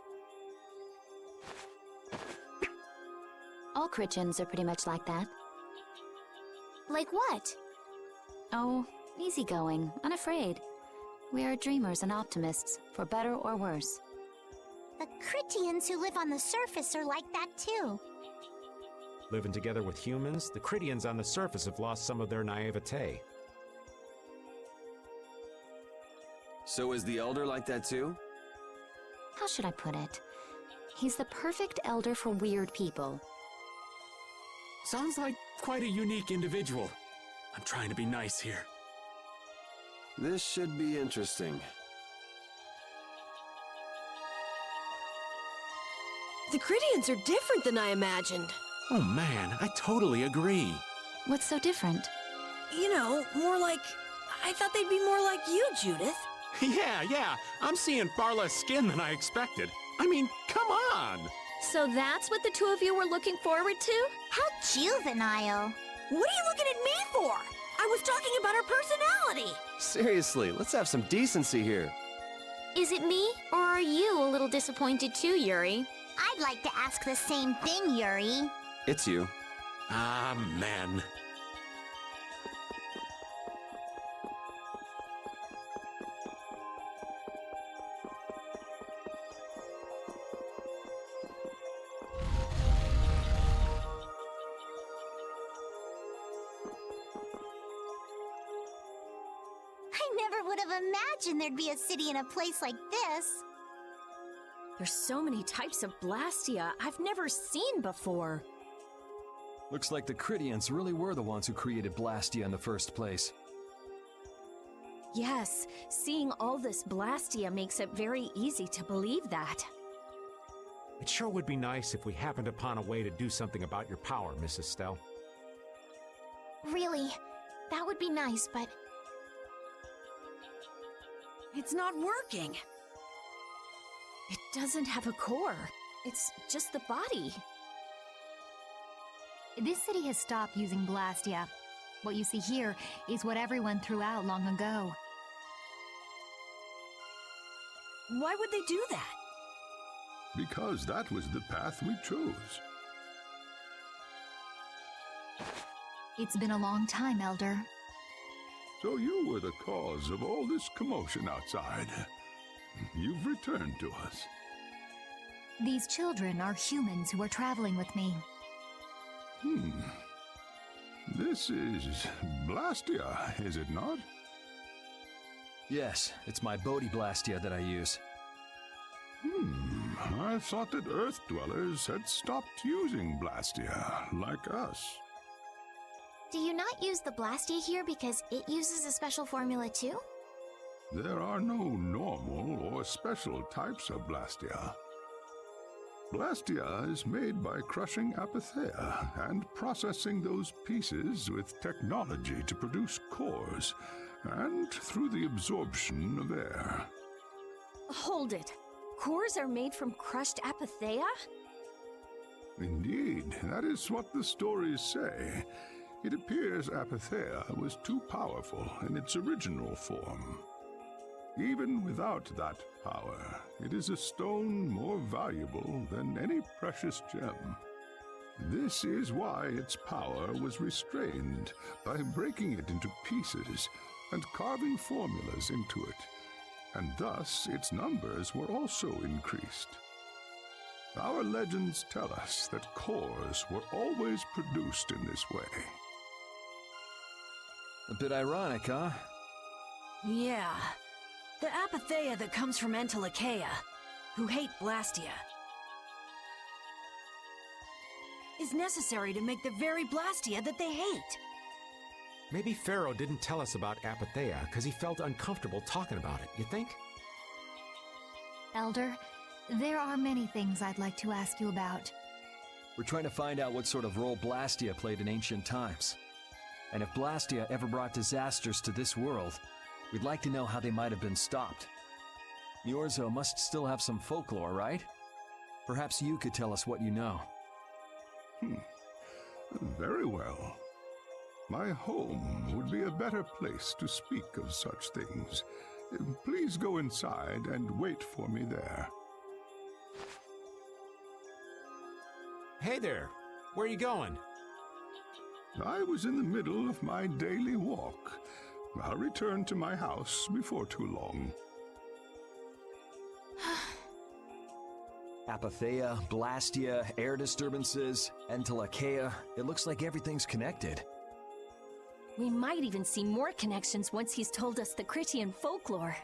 All Critians are pretty much like that. Like what? Oh, easygoing, unafraid. We are dreamers and optimists, for better or worse. The Critians who live on the surface are like that too. Living together with humans, the Critians on the surface have lost some of their naivete. So is the Elder like that too? How should I put it? He's the perfect elder for weird people. Sounds like quite a unique individual. I'm trying to be nice here. This should be interesting. The Critians are different than I imagined. Oh man, I totally agree. What's so different? You know, more like... I thought they'd be more like you, Judith. Yeah, I'm seeing far less skin than I expected. I mean, come on! So that's what the two of you were looking forward to? How juvenile. What are you looking at me for? I was talking about her personality. Seriously, let's have some decency here. Is it me, or are you a little disappointed too, Yuri? I'd like to ask the same thing, Yuri. It's you. Ah, man. I never would have imagined there'd be a city in a place like this. There's so many types of Blastia I've never seen before. Looks like the Critians really were the ones who created Blastia in the first place. Yes, seeing all this Blastia makes it very easy to believe that. It sure would be nice if we happened upon a way to do something about your power, Mrs. Stell. Really, that would be nice, but... It's not working. It doesn't have a core. It's just the body. This city has stopped using Blastia. What you see here is what everyone threw out long ago. Why would they do that? Because that was the path we chose. It's been a long time, Elder. So you were the cause of all this commotion outside. You've returned to us. These children are humans who are traveling with me. This is Blastia, is it not? Yes, it's my Bodhi Blastia that I use. I thought that Earth dwellers had stopped using Blastia, like us. Do you not use the Blastia here because it uses a special formula too? There are no normal or special types of Blastia. Blastia is made by crushing apatheia and processing those pieces with technology to produce cores, and through the absorption of air. Hold it. Cores are made from crushed apatheia? Indeed, that is what the stories say. It appears apatheia was too powerful in its original form. Even without that power, it is a stone more valuable than any precious gem. This is why its power was restrained by breaking it into pieces and carving formulas into it, and thus its numbers were also increased. Our legends tell us that cores were always produced in this way. A bit ironic, huh? Yeah. The apatheia that comes from Entelechea, who hate Blastia, is necessary to make the very Blastia that they hate. Maybe Pharaoh didn't tell us about apatheia because he felt uncomfortable talking about it, you think? Elder, there are many things I'd like to ask you about. We're trying to find out what sort of role Blastia played in ancient times. And if Blastia ever brought disasters to this world, we'd like to know how they might have been stopped. Miorzo must still have some folklore, right? Perhaps you could tell us what you know. Very well. My home would be a better place to speak of such things. Please go inside and wait for me there. Hey there, where are you going? I was in the middle of my daily walk. I'll return to my house before too long. Apatheia, Blastia, air disturbances, Entelechea. It looks like everything's connected. We might even see more connections once he's told us the Critian folklore.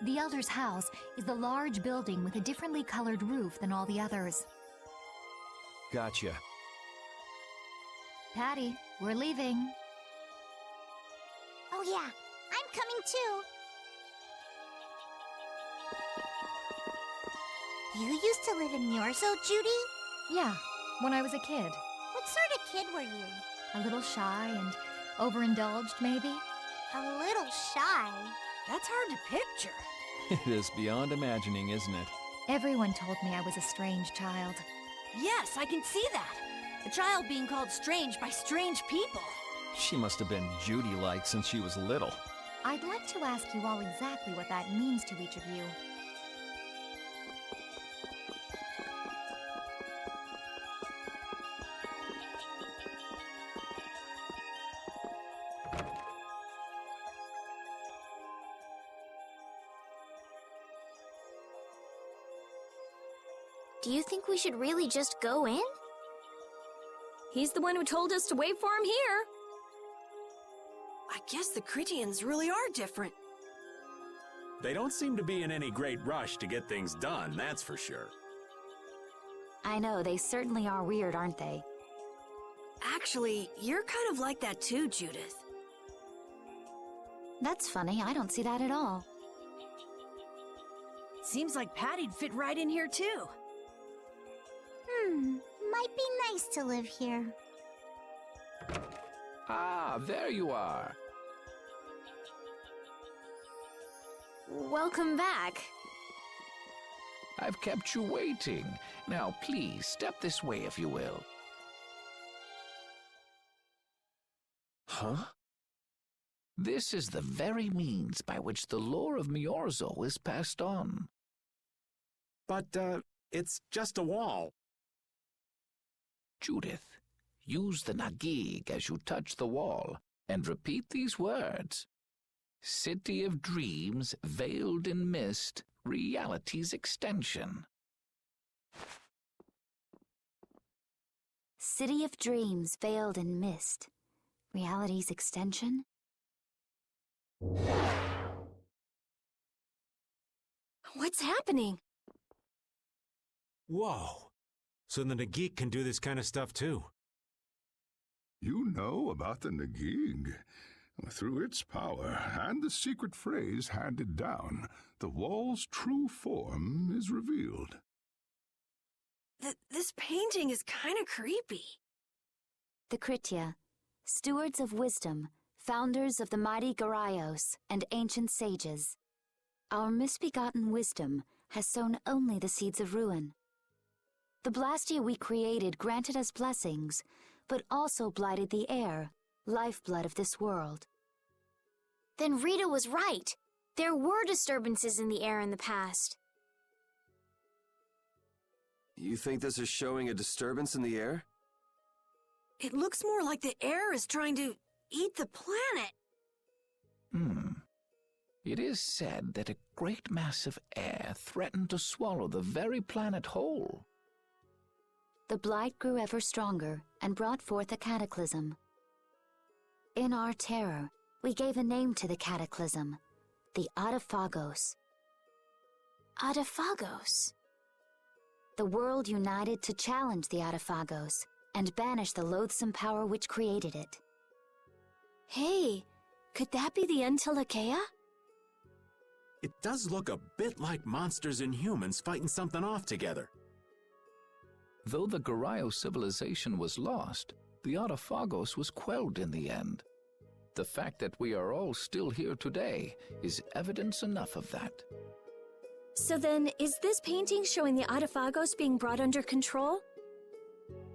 The Elder's house is the large building with a differently colored roof than all the others. Gotcha. Patty, we're leaving. Oh yeah, I'm coming too. You used to live in Miorzo, Judy? Yeah, when I was a kid. What sort of kid were you? A little shy and overindulged, maybe? A little shy. That's hard to picture. It is beyond imagining, isn't it? Everyone told me I was a strange child. Yes, I can see that. A child being called strange by strange people. She must have been Judy-like since she was little. I'd like to ask you all exactly what that means to each of you. Do you think we should really just go in? He's the one who told us to wait for him here. I guess the Critians really are different. They don't seem to be in any great rush to get things done, that's for sure. I know, they certainly are weird, aren't they? Actually, you're kind of like that too, Judith. That's funny, I don't see that at all. Seems like Patty'd fit right in here too. Might be nice to live here. Ah, there you are. Welcome back. I've kept you waiting. Now please, step this way if you will. Huh? This is the very means by which the lore of Miorzo is passed on. But, it's just a wall. Judith, use the Nagig as you touch the wall, and repeat these words. City of Dreams, veiled in mist, reality's extension. City of Dreams, veiled in mist. Reality's extension? What's happening? Whoa. So the Nagik can do this kind of stuff too. You know about the Nagig. Through its power and the secret phrase handed down, the wall's true form is revealed. This painting is kind of creepy. The Kritia, stewards of wisdom, founders of the mighty Garaios and ancient sages. Our misbegotten wisdom has sown only the seeds of ruin. The Blastia we created granted us blessings, but also blighted the air, lifeblood of this world. Then Rita was right. There were disturbances in the air in the past. You think this is showing a disturbance in the air? It looks more like the air is trying to eat the planet. It is said that a great mass of air threatened to swallow the very planet whole. The blight grew ever stronger and brought forth a cataclysm. In our terror, we gave a name to the cataclysm, the Adaphagos. Adaphagos? The world united to challenge the Adaphagos and banish the loathsome power which created it. Hey, could that be the Entelekea? It does look a bit like monsters and humans fighting something off together. Though the Garayo civilization was lost, the Adaphagos was quelled in the end. The fact that we are all still here today is evidence enough of that. So then, is this painting showing the Adaphagos being brought under control?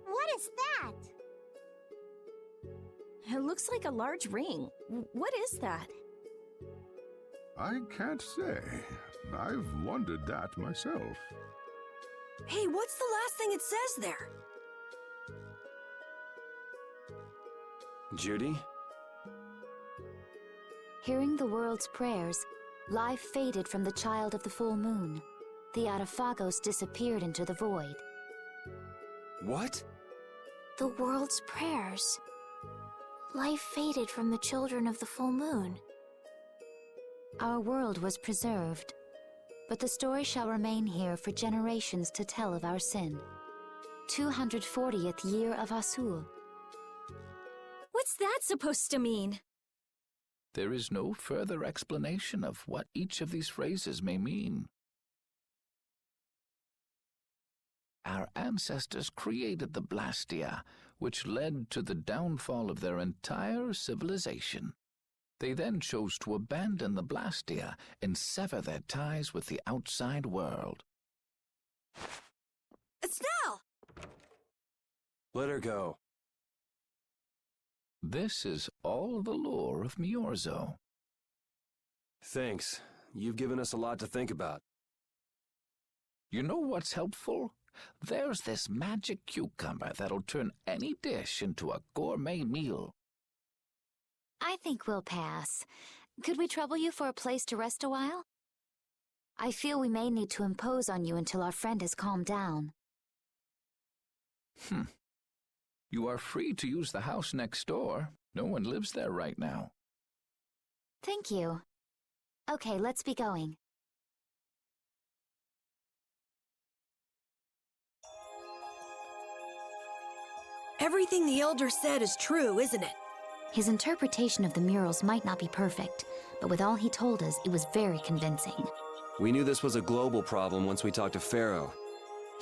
What is that? It looks like a large ring. What is that? I can't say. I've wondered that myself. Hey, what's the last thing it says there? Judy? Hearing the world's prayers, life faded from the child of the full moon. The Adaphagos disappeared into the void. What? The world's prayers. Life faded from the children of the full moon. Our world was preserved, but the story shall remain here for generations to tell of our sin. 240th year of Asul. What's that supposed to mean? There is no further explanation of what each of these phrases may mean. Our ancestors created the Blastia, which led to the downfall of their entire civilization. They then chose to abandon the Blastia and sever their ties with the outside world. Estelle! Let her go. This is all the lore of Miorzo. Thanks. You've given us a lot to think about. You know what's helpful? There's this magic cucumber that'll turn any dish into a gourmet meal. I think we'll pass. Could we trouble you for a place to rest a while? I feel we may need to impose on you until our friend has calmed down. You are free to use the house next door. No one lives there right now. Thank you. Okay, let's be going. Everything the Elder said is true, isn't it? His interpretation of the murals might not be perfect, but with all he told us, it was very convincing. We knew this was a global problem once we talked to Pharaoh.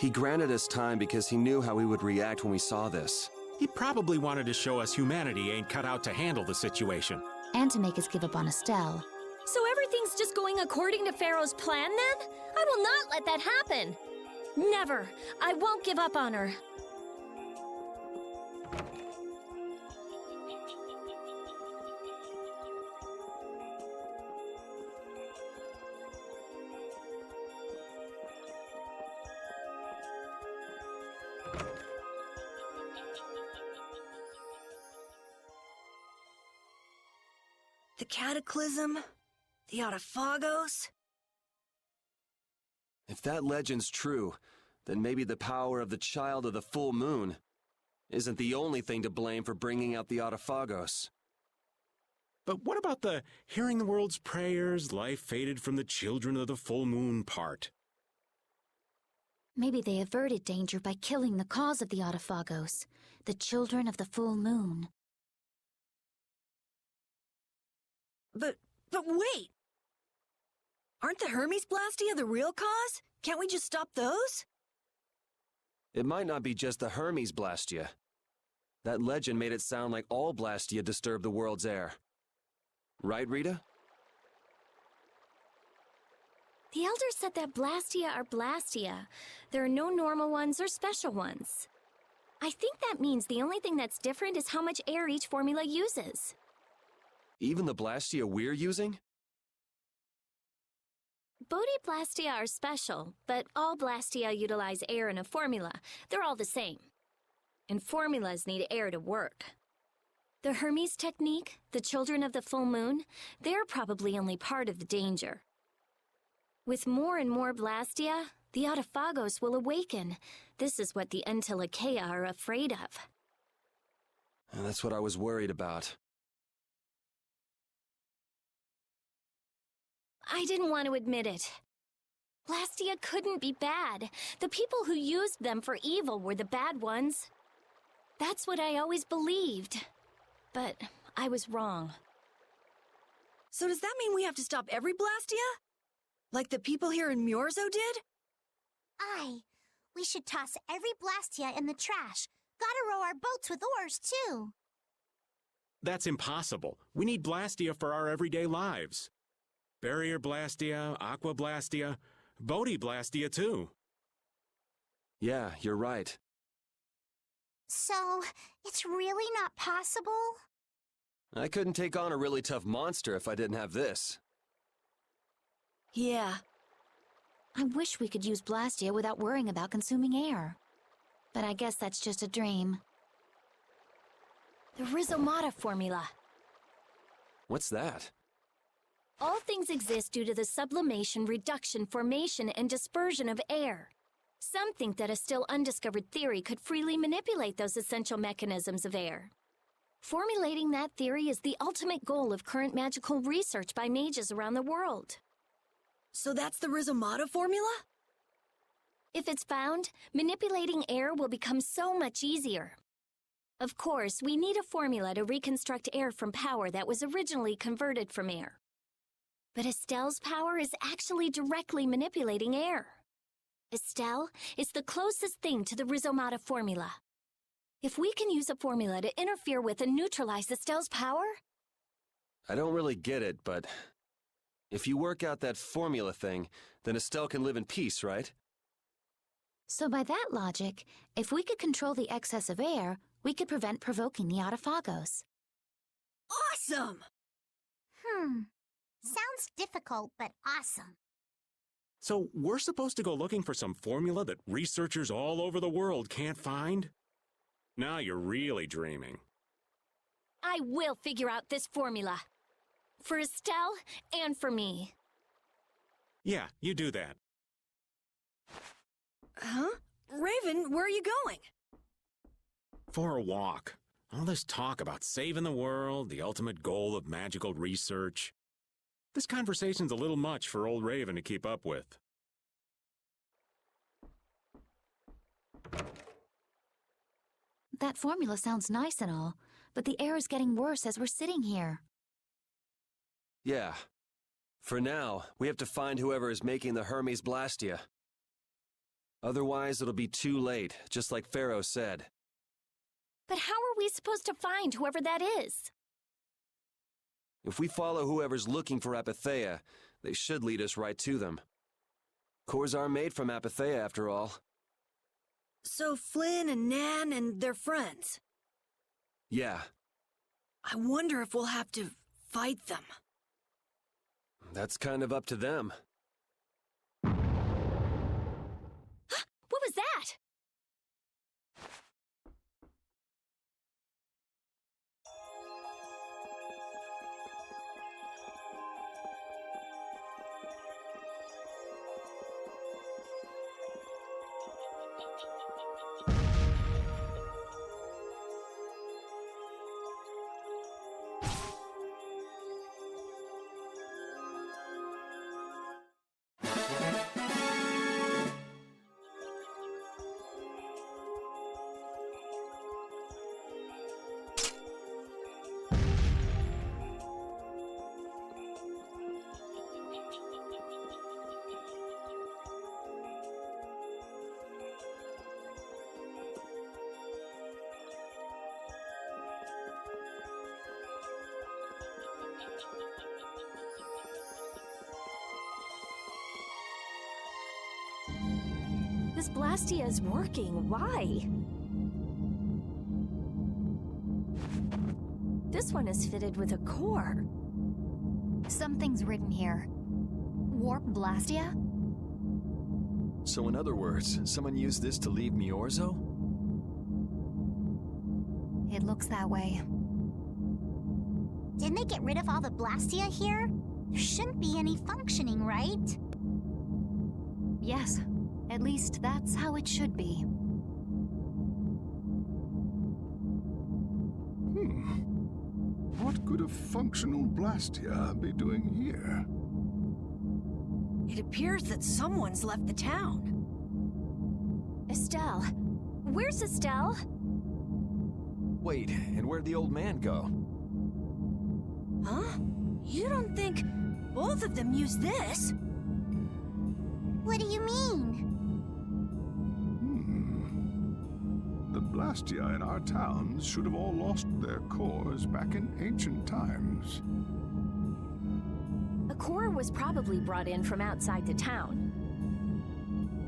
He granted us time because he knew how we would react when we saw this. He probably wanted to show us humanity ain't cut out to handle the situation. And to make us give up on Estelle. So everything's just going according to Pharaoh's plan then? I will not let that happen! Never! I won't give up on her. The Cataclysm? The Adaphagos? If that legend's true, then maybe the power of the child of the full moon isn't the only thing to blame for bringing out the Adaphagos. But what about the hearing the world's prayers, life faded from the children of the full moon part? Maybe they averted danger by killing the cause of the Adaphagos, the children of the full moon. But wait! Aren't the Hermes Blastia the real cause? Can't we just stop those? It might not be just the Hermes Blastia. That legend made it sound like all Blastia disturb the world's air. Right, Rita? The elders said that Blastia are Blastia. There are no normal ones or special ones. I think that means the only thing that's different is how much air each formula uses. Even the Blastia we're using? Bodhi-Blastia are special, but all Blastia utilize air in a formula. They're all the same. And formulas need air to work. The Hermes technique, the children of the full moon, they're probably only part of the danger. With more and more Blastia, the Autophagos will awaken. This is what the Entelekea are afraid of. And that's what I was worried about. I didn't want to admit it. Blastia couldn't be bad. The people who used them for evil were the bad ones. That's what I always believed. But I was wrong. So does that mean we have to stop every Blastia? Like the people here in Myorzo did? Aye. We should toss every Blastia in the trash. Gotta row our boats with oars, too. That's impossible. We need Blastia for our everyday lives. Barrier Blastia, Aqua Blastia, Bodhi Blastia too. Yeah, you're right. So, it's really not possible? I couldn't take on a really tough monster if I didn't have this. Yeah. I wish we could use Blastia without worrying about consuming air. But I guess that's just a dream. The Rhizomata formula. What's that? All things exist due to the sublimation, reduction, formation, and dispersion of air. Some think that a still undiscovered theory could freely manipulate those essential mechanisms of air. Formulating that theory is the ultimate goal of current magical research by mages around the world. So that's the Rhizomata formula? If it's found, manipulating air will become so much easier. Of course, we need a formula to reconstruct air from power that was originally converted from air. But Estelle's power is actually directly manipulating air. Estelle is the closest thing to the Rhizomata formula. If we can use a formula to interfere with and neutralize Estelle's power... I don't really get it, but... if you work out that formula thing, then Estelle can live in peace, right? So by that logic, if we could control the excess of air, we could prevent provoking the Autophagos. Awesome! Sounds difficult, but awesome. So we're supposed to go looking for some formula that researchers all over the world can't find? Now you're really dreaming. I will figure out this formula. For Estelle and for me. Yeah, you do that. Huh? Raven, where are you going? For a walk. All this talk about saving the world, the ultimate goal of magical research. This conversation's a little much for old Raven to keep up with. That formula sounds nice and all, but the air is getting worse as we're sitting here. Yeah. For now, we have to find whoever is making the Hermes Blastia. Otherwise, it'll be too late, just like Pharaoh said. But how are we supposed to find whoever that is? If we follow whoever's looking for Apatheia, they should lead us right to them. Cores are made from Apatheia, after all. So Flynn and Nan and their friends? Yeah. I wonder if we'll have to fight them. That's kind of up to them. What was that? This Blastia is working. Why? This one is fitted with a core. Something's written here. Warp Blastia? So in other words, someone used this to leave Miorzo? It looks that way. Didn't they get rid of all the Blastia here? There shouldn't be any functioning, right? Yes. At least that's how it should be. What could a functional Blastia be doing here? It appears that someone's left the town. Estelle. Where's Estelle? Wait, and where'd the old man go? Huh? You don't think both of them used this? What do you mean? The Blastia in our towns should have all lost their cores back in ancient times. A core was probably brought in from outside the town.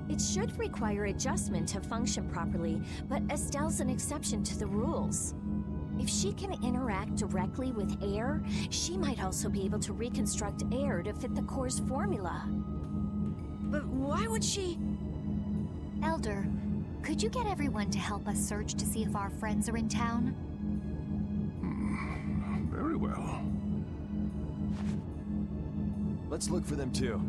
It should require adjustment to function properly, but Estelle's an exception to the rules. If she can interact directly with air, she might also be able to reconstruct air to fit the core's formula. But why would she? Elder, could you get everyone to help us search to see if our friends are in town? Very well. Let's look for them too.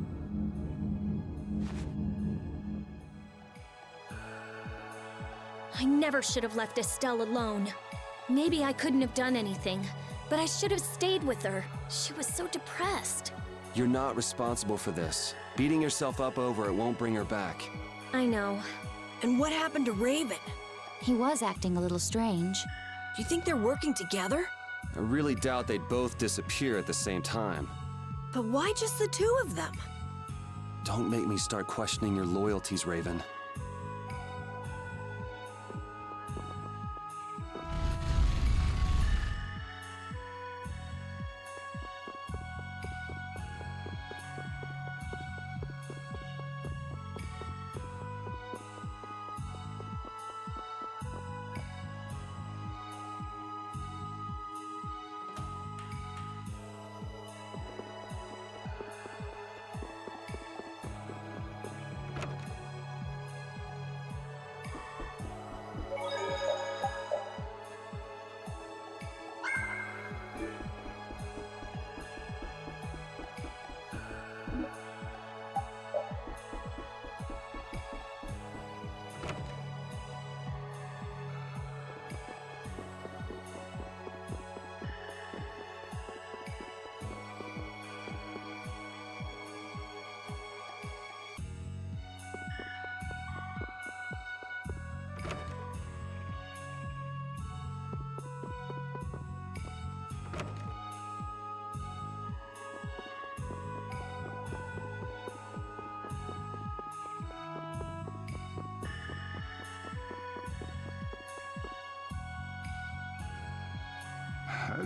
I never should have left Estelle alone. Maybe I couldn't have done anything, but I should have stayed with her. She was so depressed. You're not responsible for this. Beating yourself up over it won't bring her back. I know. And what happened to Raven? He was acting a little strange. Do you think they're working together? I really doubt they'd both disappear at the same time. But why just the two of them? Don't make me start questioning your loyalties, Raven.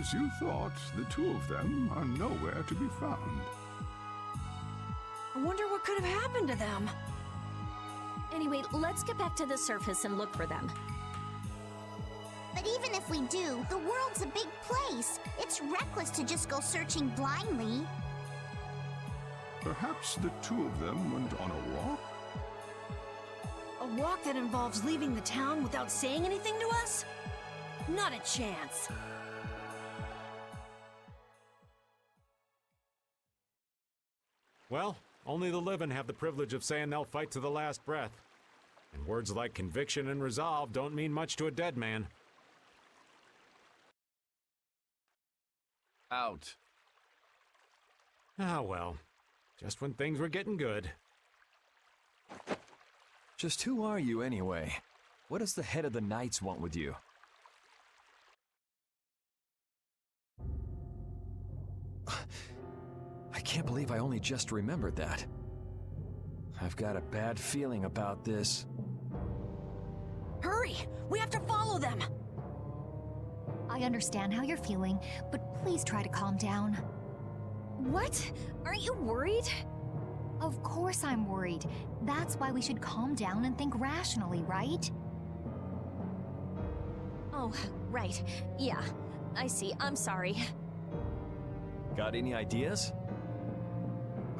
As you thought, the two of them are nowhere to be found. I wonder what could have happened to them. Anyway, let's get back to the surface and look for them. But even if we do, the world's a big place. It's reckless to just go searching blindly. Perhaps the two of them went on a walk? A walk that involves leaving the town without saying anything to us? Not a chance. Well, only the living have the privilege of saying they'll fight to the last breath. And words like conviction and resolve don't mean much to a dead man. Out. Ah, well. Just when things were getting good. Just who are you anyway? What does the head of the Knights want with you? I can't believe I only just remembered that. I've got a bad feeling about this. Hurry! We have to follow them! I understand how you're feeling, but please try to calm down. What? Aren't you worried? Of course I'm worried. That's why we should calm down and think rationally, right? Oh, right. Yeah, I see. I'm sorry. Got any ideas?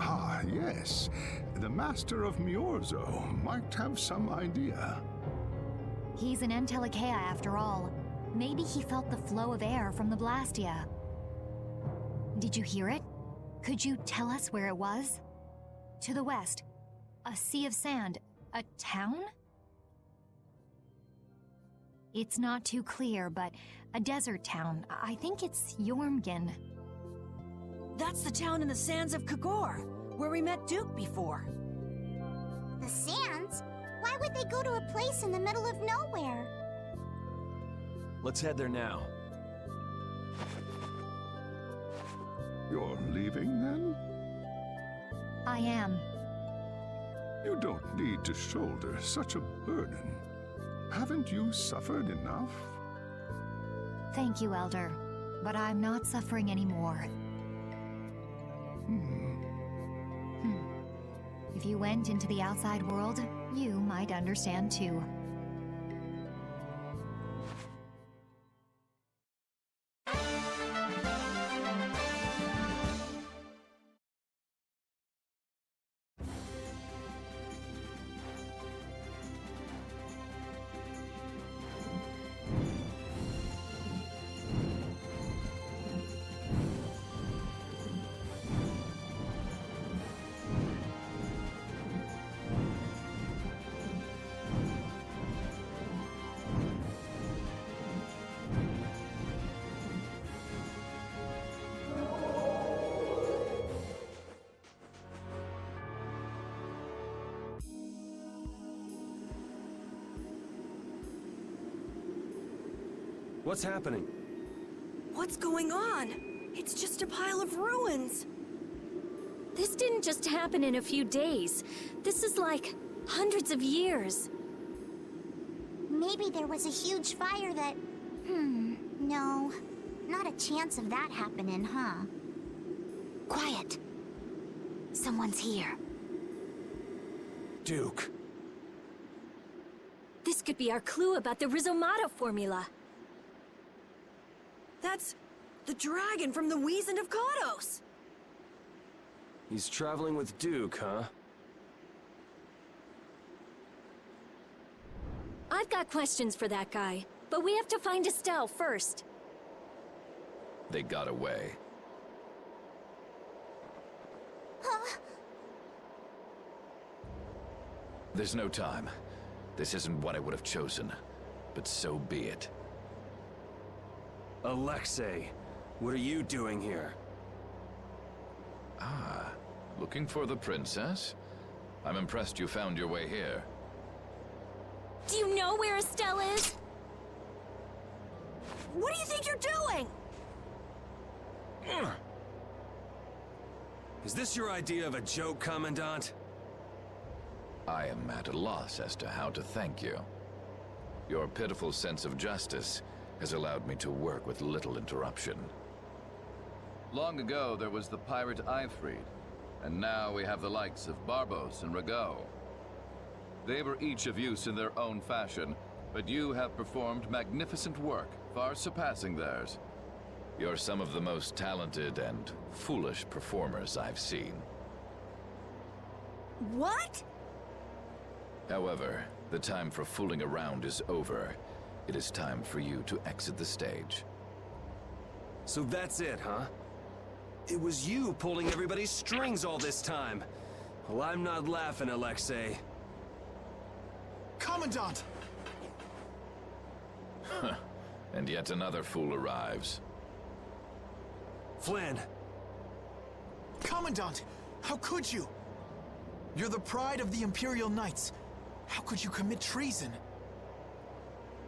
Ah, yes. The Master of Miorzo might have some idea. He's an Entelecea after all. Maybe he felt the flow of air from the Blastia. Did you hear it? Could you tell us where it was? To the west. A sea of sand. A town? It's not too clear, but a desert town. I think it's Jormungand. That's the town in the sands of Kagor, where we met Duke before. The sands? Why would they go to a place in the middle of nowhere? Let's head there now. You're leaving, then? I am. You don't need to shoulder such a burden. Haven't you suffered enough? Thank you, Elder. But I'm not suffering anymore. If you went into the outside world, you might understand too. What's happening? What's going on? It's just a pile of ruins. This didn't just happen in a few days. This is like hundreds of years. Maybe there was a huge fire that... no. Not a chance of that happening, huh? Quiet. Someone's here. Duke. This could be our clue about the Rizomata formula. That's the dragon from the Wizened of Kodos. He's traveling with Duke, huh? I've got questions for that guy, but we have to find Estelle first. They got away. There's no time. This isn't what I would have chosen, but so be it. Alexei, what are you doing here? Ah, looking for the princess? I'm impressed you found your way here. Do you know where Estelle is? What do you think you're doing? Is this your idea of a joke, Commandant? I am at a loss as to how to thank you. Your pitiful sense of justice has allowed me to work with little interruption. Long ago, there was the pirate Eifried, and now we have the likes of Barbos and Rago. They were each of use in their own fashion, but you have performed magnificent work, far surpassing theirs. You're some of the most talented and foolish performers I've seen. What? However, the time for fooling around is over. It is time for you to exit the stage. So that's it, huh? It was you pulling everybody's strings all this time. Well, I'm not laughing, Alexei. Commandant! And yet another fool arrives. Flynn! Commandant! How could you? You're the pride of the Imperial Knights. How could you commit treason?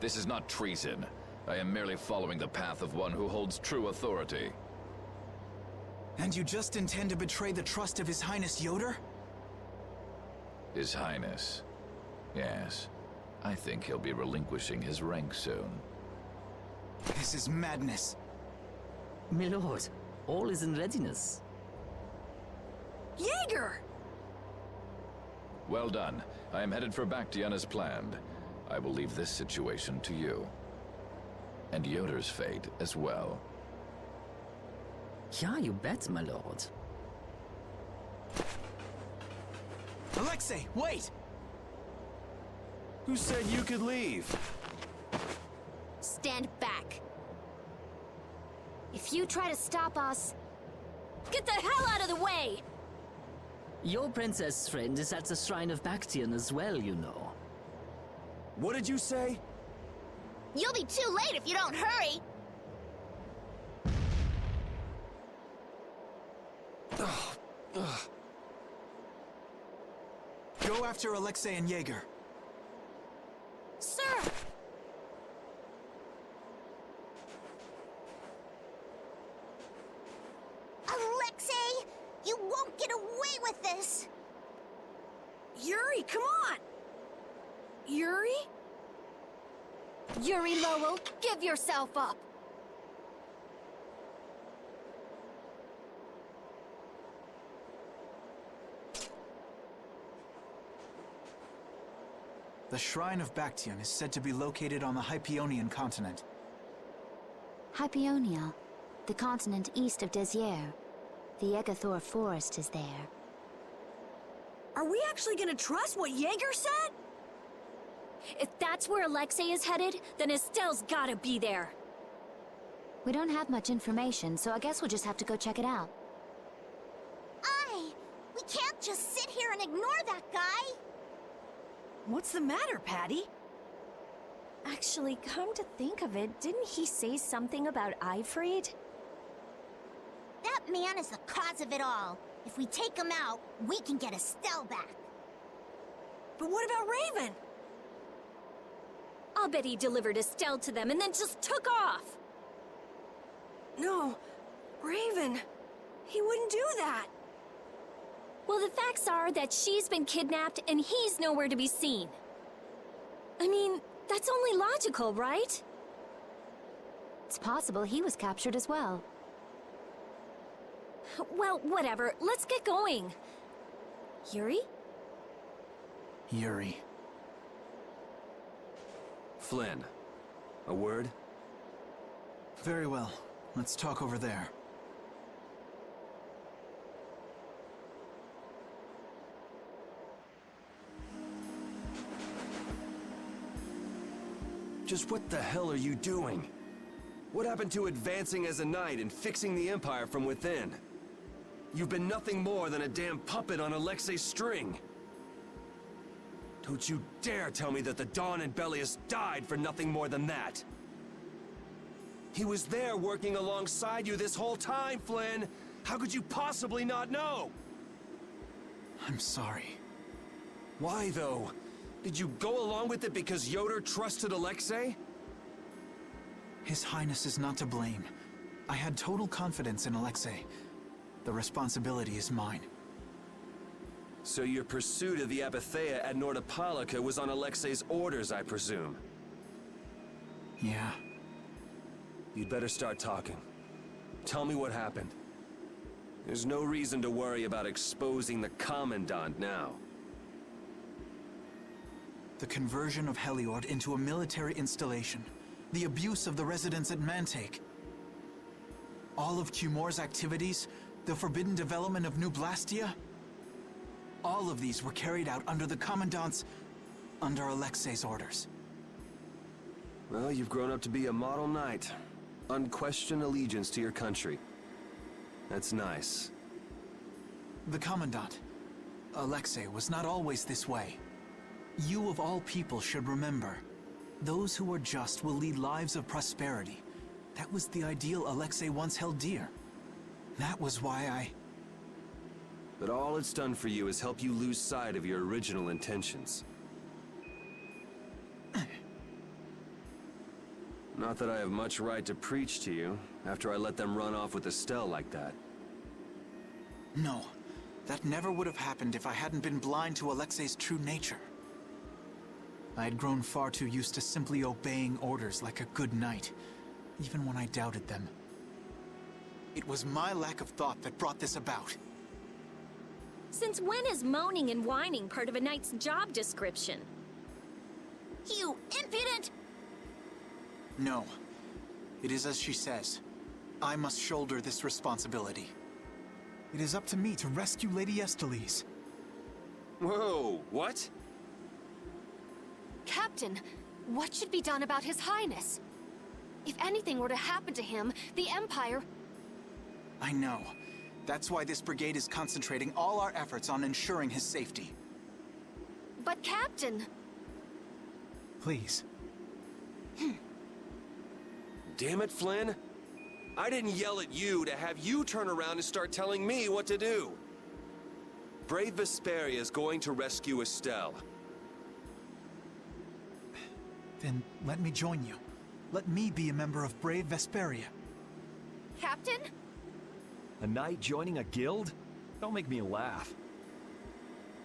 This is not treason. I am merely following the path of one who holds true authority. And you just intend to betray the trust of His Highness Yoder? His Highness. Yes. I think he'll be relinquishing his rank soon. This is madness. My lord, all is in readiness. Jaeger! Well done. I am headed for Bactian as planned. I will leave this situation to you. And Yoder's fate as well. Yeah, you bet, my lord. Alexei, wait! Who said you could leave? Stand back. If you try to stop us, get the hell out of the way! Your princess friend is at the Shrine of Bactian as well, you know. What did you say? You'll be too late if you don't hurry! Go after Alexei and Jaeger. Sir! Alexei! You won't get away with this! Yuri, come on! Yuri? Yuri Lowell, give yourself up! The Shrine of Bactian is said to be located on the Hypionian continent. Hypionia, the continent east of Desier. The Egathor forest is there. Are we actually gonna trust what Jaeger said? If that's where Alexei is headed, then Estelle's gotta be there. We don't have much information, so I guess we'll just have to go check it out. We can't just sit here and ignore that guy! What's the matter, Patty? Actually, come to think of it, didn't he say something about Eifried? That man is the cause of it all. If we take him out, we can get Estelle back. But what about Raven? I'll bet he delivered Estelle to them and then just took off! No, Raven. He wouldn't do that. Well, the facts are that she's been kidnapped and he's nowhere to be seen. I mean, that's only logical, right? It's possible he was captured as well. Well, whatever. Let's get going. Yuri? Yuri. Flynn, a word? Very well. Let's talk over there. Just what the hell are you doing? What happened to advancing as a knight and fixing the Empire from within? You've been nothing more than a damn puppet on Alexei's string. Don't you dare tell me that the Dawn and Bellius died for nothing more than that. He was there working alongside you this whole time, Flynn. How could you possibly not know? I'm sorry. Why, though? Did you go along with it because Yoder trusted Alexei? His Highness is not to blame. I had total confidence in Alexei. The responsibility is mine. So your pursuit of the Apatheia at Nordopolica was on Alexei's orders, I presume? Yeah. You'd better start talking. Tell me what happened. There's no reason to worry about exposing the Commandant now. The conversion of Heliord into a military installation. The abuse of the residents at Mantake. All of Cumor's activities, the forbidden development of New Blastia. All of these were carried out under the Commandant's... under Alexei's orders. Well, you've grown up to be a model knight. Unquestioned allegiance to your country. That's nice. The Commandant, Alexei, was not always this way. You of all people should remember. Those who are just will lead lives of prosperity. That was the ideal Alexei once held dear. That was why I... But all it's done for you is help you lose sight of your original intentions. Not that I have much right to preach to you, after I let them run off with Estelle like that. No, that never would have happened if I hadn't been blind to Alexei's true nature. I had grown far too used to simply obeying orders like a good knight, even when I doubted them. It was my lack of thought that brought this about. Since when is moaning and whining part of a knight's job description? You impudent! No. It is as she says. I must shoulder this responsibility. It is up to me to rescue Lady Estellise. Whoa, what? Captain, what should be done about His Highness? If anything were to happen to him, the Empire... I know. That's why this brigade is concentrating all our efforts on ensuring his safety. But Captain... Please. Damn it, Flynn. I didn't yell at you to have you turn around and start telling me what to do. Brave Vesperia is going to rescue Estelle. Then let me join you. Let me be a member of Brave Vesperia. Captain? A knight joining a guild? Don't make me laugh.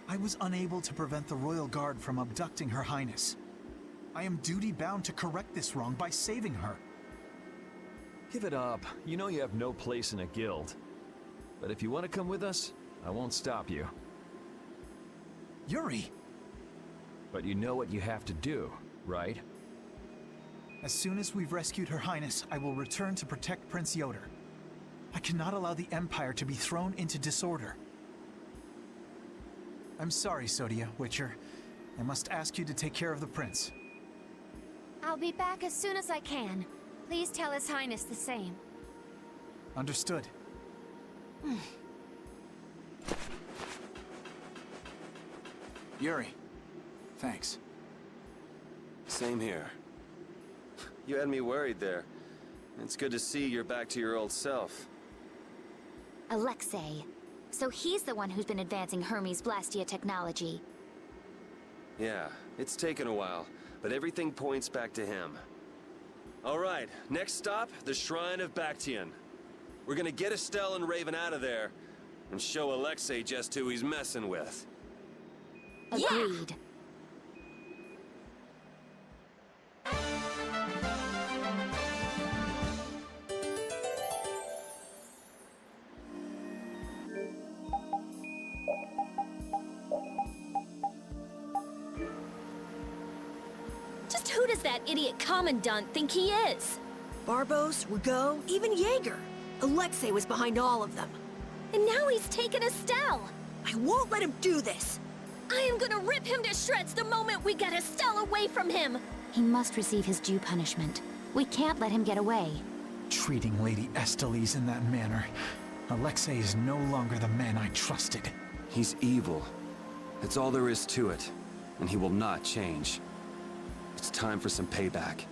I was unable to prevent the Royal Guard from abducting Her Highness. I am duty-bound to correct this wrong by saving her. Give it up. You know you have no place in a guild. But if you want to come with us, I won't stop you. Yuri! But you know what you have to do, right? As soon as we've rescued Her Highness, I will return to protect Prince Yoder. I cannot allow the Empire to be thrown into disorder. I'm sorry, Sodia, Witcher. I must ask you to take care of the prince. I'll be back as soon as I can. Please tell His Highness the same. Understood. Yuri, thanks. Same here. You had me worried there. It's good to see you're back to your old self. Alexei. So he's the one who's been advancing Hermes Blastia technology. Yeah, it's taken a while, but everything points back to him. All right, next stop, the Shrine of Bactian. We're gonna get Estelle and Raven out of there, and show Alexei just who he's messing with. Agreed. Just who does that idiot commandant think he is? Barbos, Rigaud, even Jaeger. Alexei was behind all of them. And now he's taken Estelle. I won't let him do this. I am gonna rip him to shreds the moment we get Estelle away from him. He must receive his due punishment. We can't let him get away. Treating Lady Estellise in that manner. Alexei is no longer the man I trusted. He's evil. That's all there is to it. And he will not change. It's time for some payback.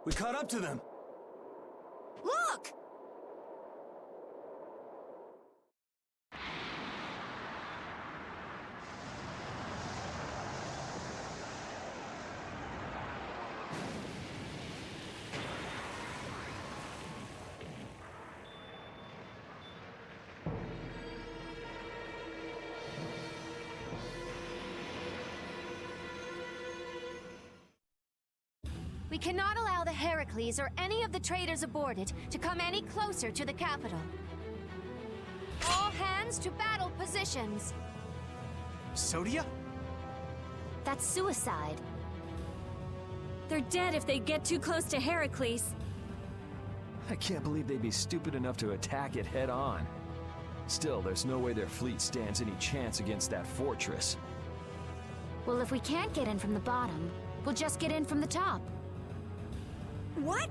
We caught up to them! Look! We cannot allow the Heracles or any of the traders aboard it to come any closer to the capital. All hands to battle positions. Sodia? That's suicide. They're dead if they get too close to Heracles. I can't believe they'd be stupid enough to attack it head on. Still, there's no way their fleet stands any chance against that fortress. Well, if we can't get in from the bottom, we'll just get in from the top. What?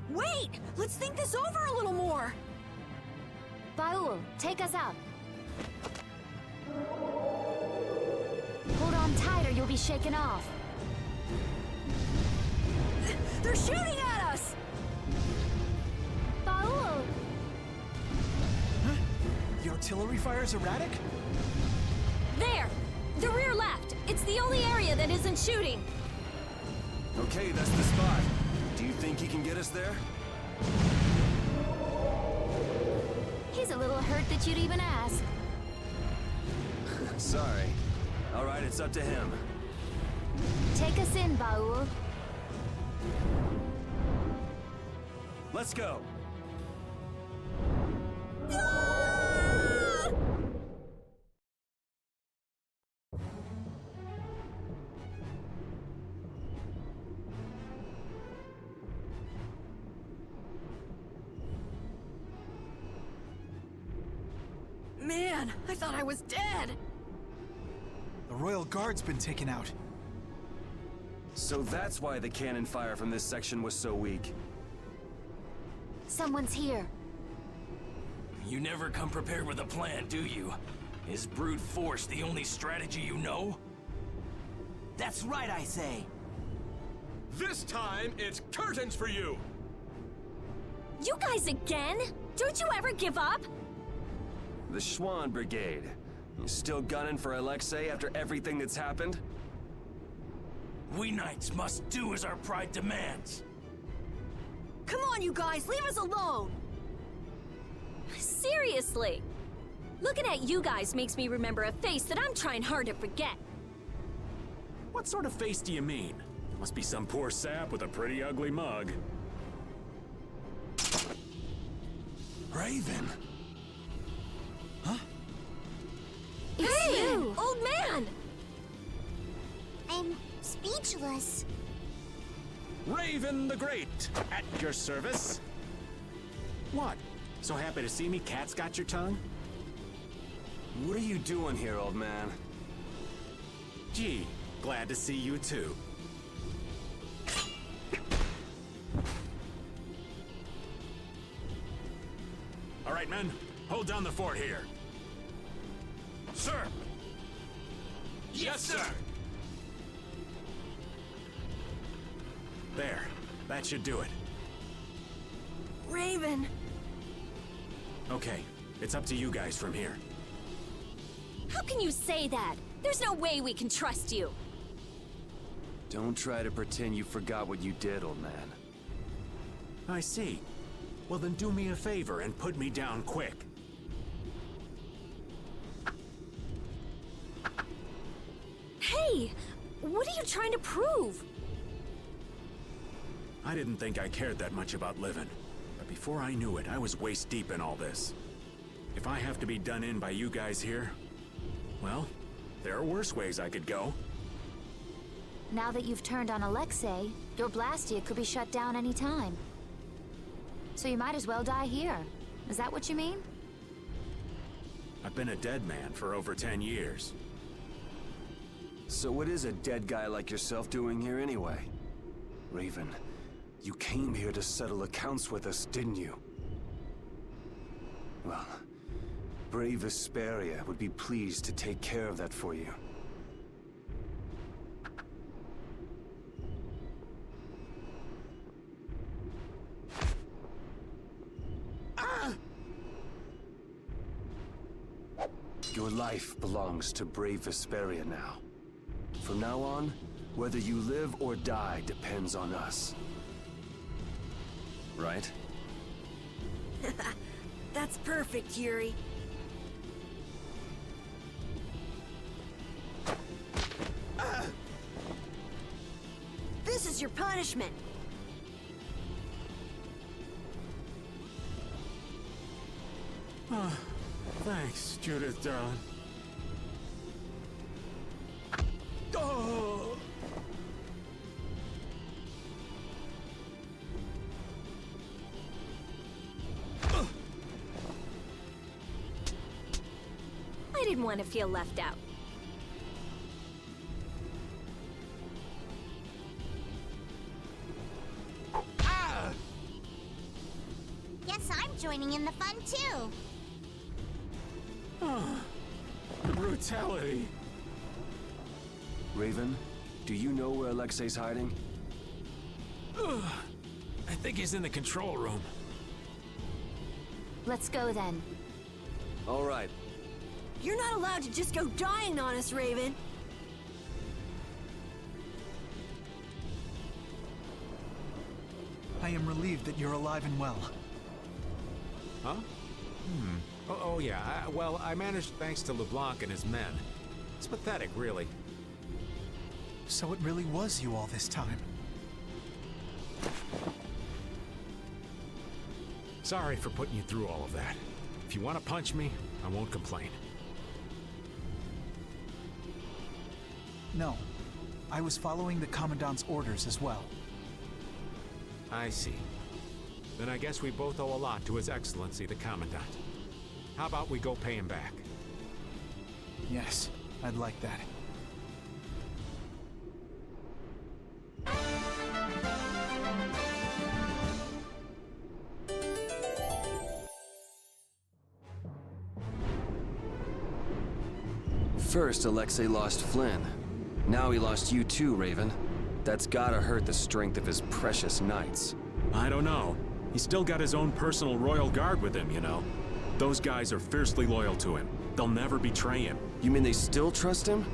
Wait! Let's think this over a little more! Baul, take us up. Hold on tight or you'll be shaken off. They're shooting at us! Baul! The artillery fire is erratic? There! The rear left! It's the only area that isn't shooting! Okay, that's the spot. Do you think he can get us there? He's a little hurt that you'd even ask. Sorry. All right, it's up to him. Take us in, Baul. Let's go. Man, I thought I was dead. The Royal Guard's been taken out. So that's why the cannon fire from this section was so weak. Someone's here. You never come prepared with a plan, do you? Is brute force the only strategy you know? That's right, I say. This time, it's curtains for you! You guys again? Don't you ever give up? The Schwann Brigade. You still gunning for Alexei after everything that's happened? We knights must do as our pride demands. Come on, you guys, leave us alone! Seriously! Looking at you guys makes me remember a face that I'm trying hard to forget. What sort of face do you mean? Must be some poor sap with a pretty ugly mug. Raven! Hey! Old man! I'm speechless. Raven the Great, at your service. What? So happy to see me? Cat's got your tongue? What are you doing here, old man? Gee, glad to see you too. All right, men, hold down the fort here. Sir! Yes, sir! There, that should do it. Raven! Okay, it's up to you guys from here. How can you say that? There's no way we can trust you. Don't try to pretend you forgot what you did, old man. I see. Well, then do me a favor and put me down quick. Hey! What are you trying to prove? I didn't think I cared that much about living. But before I knew it, I was waist deep in all this. If I have to be done in by you guys here, well, there are worse ways I could go. Now that you've turned on Alexei, your Blastia could be shut down any time. So you might as well die here. Is that what you mean? I've been a dead man for over 10 years. So what is a dead guy like yourself doing here anyway? Raven, you came here to settle accounts with us, didn't you? Well, brave Vesperia would be pleased to take care of that for you. Your life belongs to brave Vesperia now. From now on, whether you live or die depends on us. Right? That's perfect, Yuri. This is your punishment. Thanks, Judith, darling. Oh! I didn't want to feel left out. Guess I'm joining in the fun too. The brutality. Raven, Do you know where Alexei's hiding? I think he's in the control room. Let's go then. All right. You're not allowed to just go dying on us, Raven. I am relieved that you're alive and well. Huh? Oh yeah, well, I managed thanks to LeBlanc and his men. It's pathetic, really. So it really was you all this time. Sorry for putting you through all of that. If you want to punch me, I won't complain. No. I was following the Commandant's orders as well. I see. Then I guess we both owe a lot to His Excellency, the Commandant. How about we go pay him back? Yes, I'd like that. First, Alexei lost Flynn. Now he lost you too, Raven. That's gotta hurt the strength of his precious knights. I don't know. He's still got his own personal royal guard with him, you know. Those guys are fiercely loyal to him. They'll never betray him. You mean they still trust him?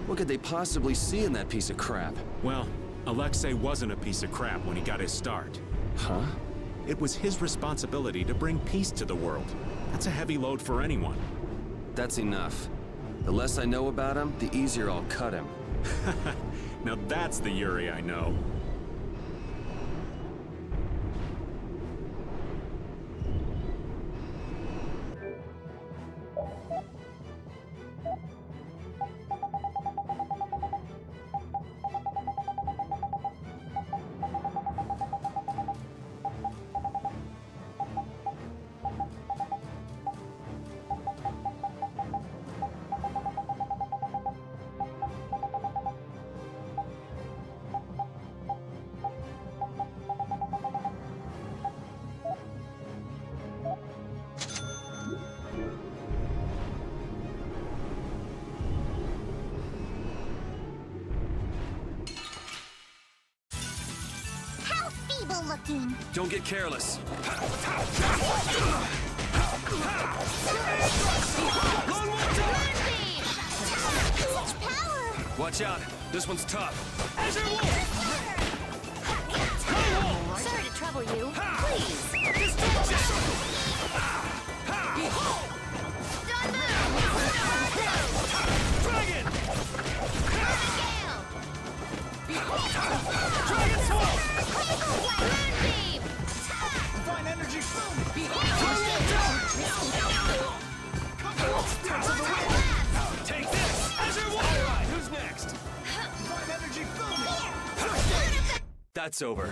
What could they possibly see in that piece of crap? Well, Alexei wasn't a piece of crap when he got his start. Huh? It was his responsibility to bring peace to the world. That's a heavy load for anyone. That's enough. The less I know about him, the easier I'll cut him. Now that's the Yuri I know. Looking. Don't get careless. Such power! Watch out. This one's tough. Sorry to trouble you. Please. Dragon! Dragon Sword! Divine energy boom! Take this! Alright, who's next? Divine energy boom! That's over.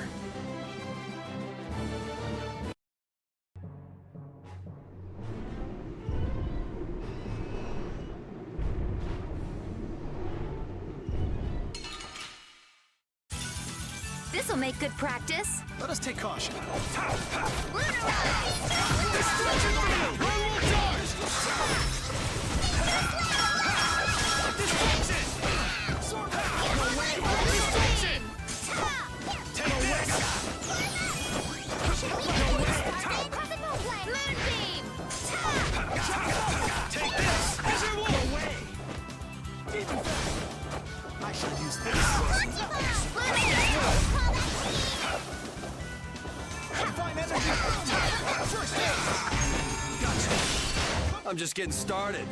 This'll make good practice. Let us take caution. Take this! I shall use this. I'm just getting started.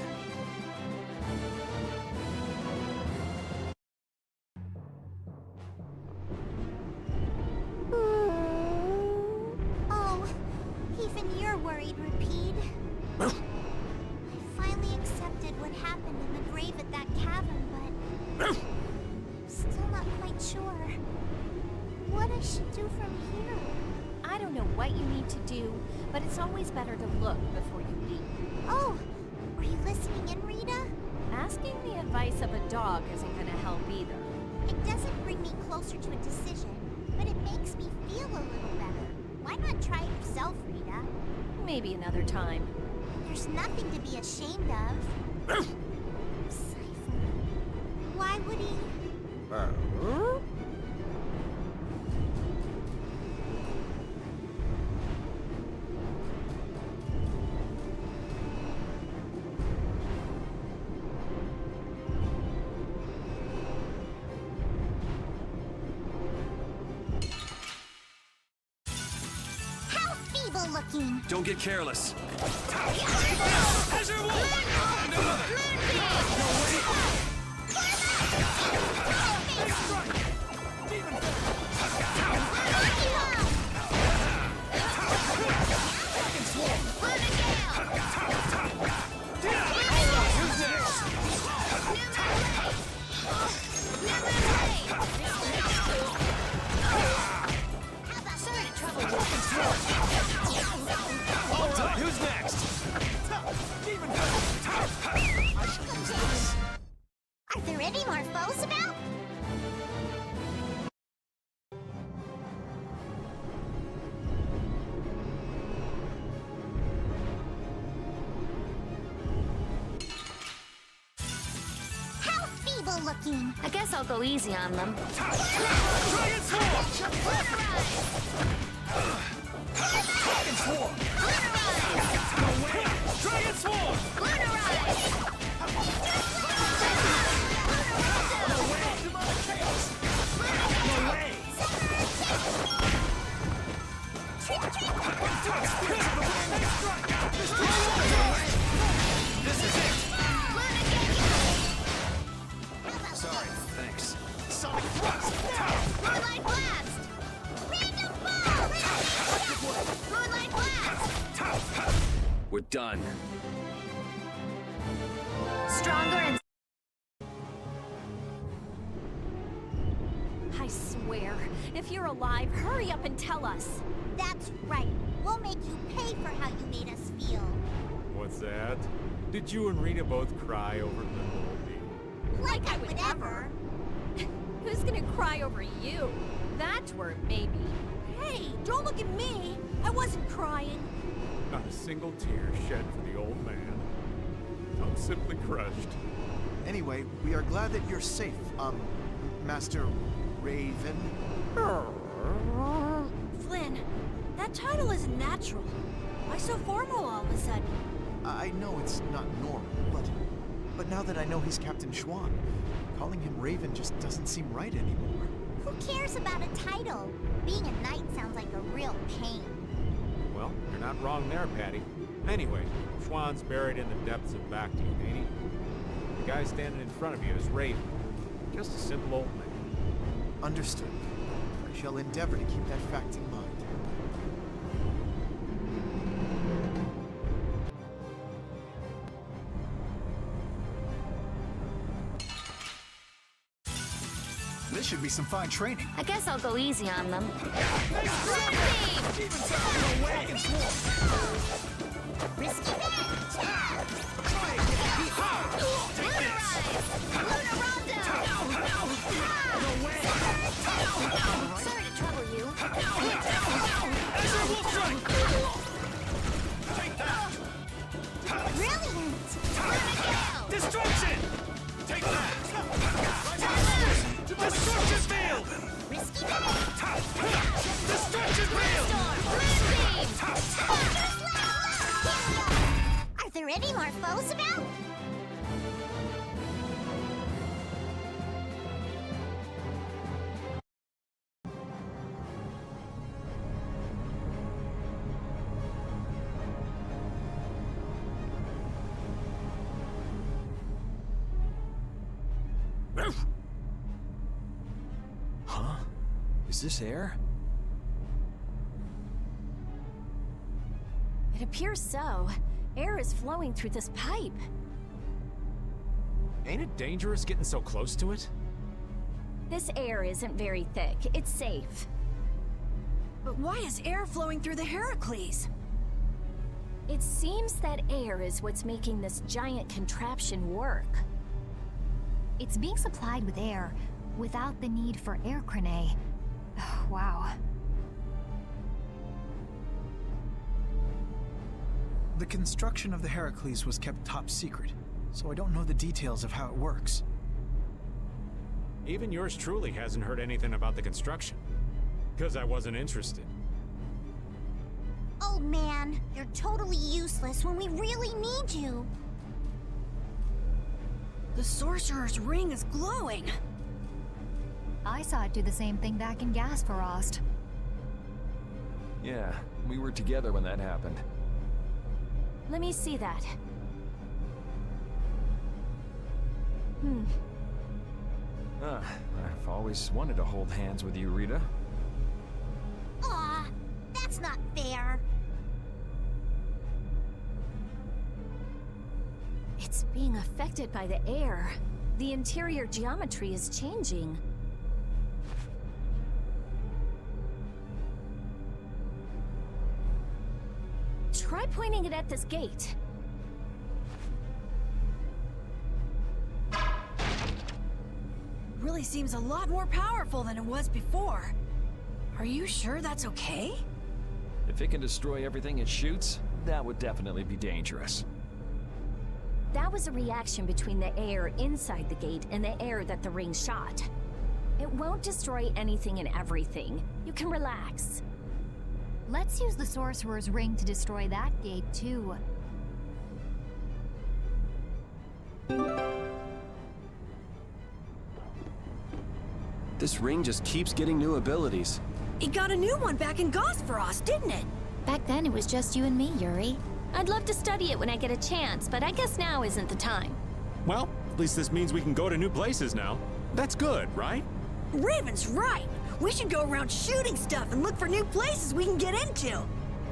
Oh, even you're worried, Rapide. I finally accepted what happened in the grave at that cavern, but still not quite sure what I should do from here. I don't know what you need to do, but it's always better to look before you leap. Oh, were you listening in, Rita? Asking the advice of a dog isn't gonna help either. It doesn't bring me closer to a decision, but it makes me feel a little better. Why not try it yourself, Rita? Maybe another time. There's nothing to be ashamed of. Cypher. Why would he... How feeble looking! Don't get careless. All done. Who's next? Are there any more foes about? How feeble looking! I guess I'll go easy on them. Dragon Swarm! Dragon Swarm! This is it! Sorry, thanks. Sonic Thrust! Moonlight Blast! Random Ball! Moonlight Blast! We're done. Stronger and... I swear, if you're alive, hurry up and tell us. That's right. We'll make you pay for how you made us feel. What's that? Did you and Rita both cry over the movie? Like I would ever. Who's gonna cry over you? That word, maybe. Hey, don't look at me. I wasn't crying. Not a single tear shed for the old man. I'm simply crushed. Anyway, we are glad that you're safe, Master Raven. Flynn, that title isn't natural. Why so formal all of a sudden? I know it's not normal, but now that I know he's Captain Schwan, calling him Raven just doesn't seem right anymore. Who cares about a title? Being a knight sounds like a real pain. Well, you're not wrong there, Patty. Anyway, Schwan's buried in the depths of Bactian, ain't he? The guy standing in front of you is Raven. Just a simple old man. Understood. I shall endeavor to keep that fact in mind. This should be some fine training. I guess I'll go easy on them. Risky Sorry to trouble you. Brilliant! Destruction! Take that! Destruction field! Risky Destruction field! Are there any more foes about? Huh? Is this air? It appears so. Air is flowing through this pipe. Ain't it dangerous getting so close to it? This air isn't very thick. It's safe. But why is air flowing through the Heracles? It seems that air is what's making this giant contraption work. It's being supplied with air without the need for air crane. Wow. The construction of the Heracles was kept top secret, so I don't know the details of how it works. Even yours truly hasn't heard anything about the construction. Because I wasn't interested. Oh man, you're totally useless when we really need you. The Sorcerer's Ring is glowing. I saw it do the same thing back in Gasparost. Yeah, we were together when that happened. Let me see that. I've always wanted to hold hands with you, Rita. Aw, that's not fair. It's being affected by the air. The interior geometry is changing. Try pointing it at this gate. Really seems a lot more powerful than it was before. Are you sure that's okay? If it can destroy everything it shoots, that would definitely be dangerous. That was a reaction between the air inside the gate and the air that the ring shot. It won't destroy anything and everything. You can relax. Let's use the Sorcerer's Ring to destroy that gate, too. This ring just keeps getting new abilities. It got a new one back in Gosparost, didn't it? Back then, it was just you and me, Yuri. I'd love to study it when I get a chance, but I guess now isn't the time. Well, at least this means we can go to new places now. That's good, right? Raven's right. We should go around shooting stuff and look for new places we can get into.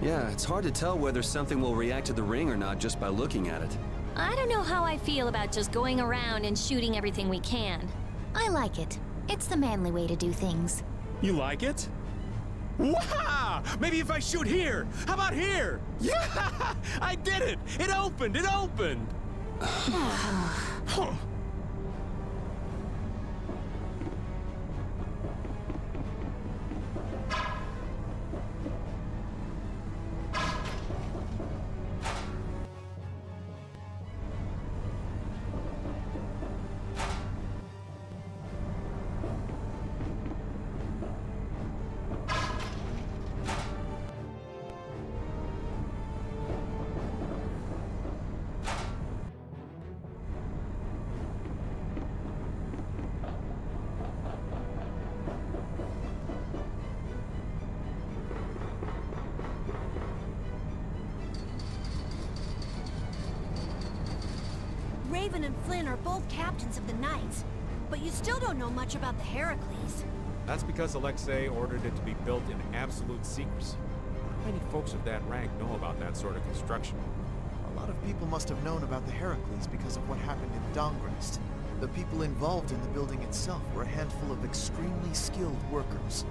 Yeah, it's hard to tell whether something will react to the ring or not just by looking at it. I don't know how I feel about just going around and shooting everything we can. I like it. It's the manly way to do things. You like it? Wow! Maybe if I shoot here! How about here? Yeah! I did it! It opened! It opened! Huh. Raven and Flynn are both captains of the Knights, but you still don't know much about the Heracles. That's because Alexei ordered it to be built in absolute secrecy. Not many folks of that rank know about that sort of construction. A lot of people must have known about the Heracles because of what happened in Dongrest. The people involved in the building itself were a handful of extremely skilled workers.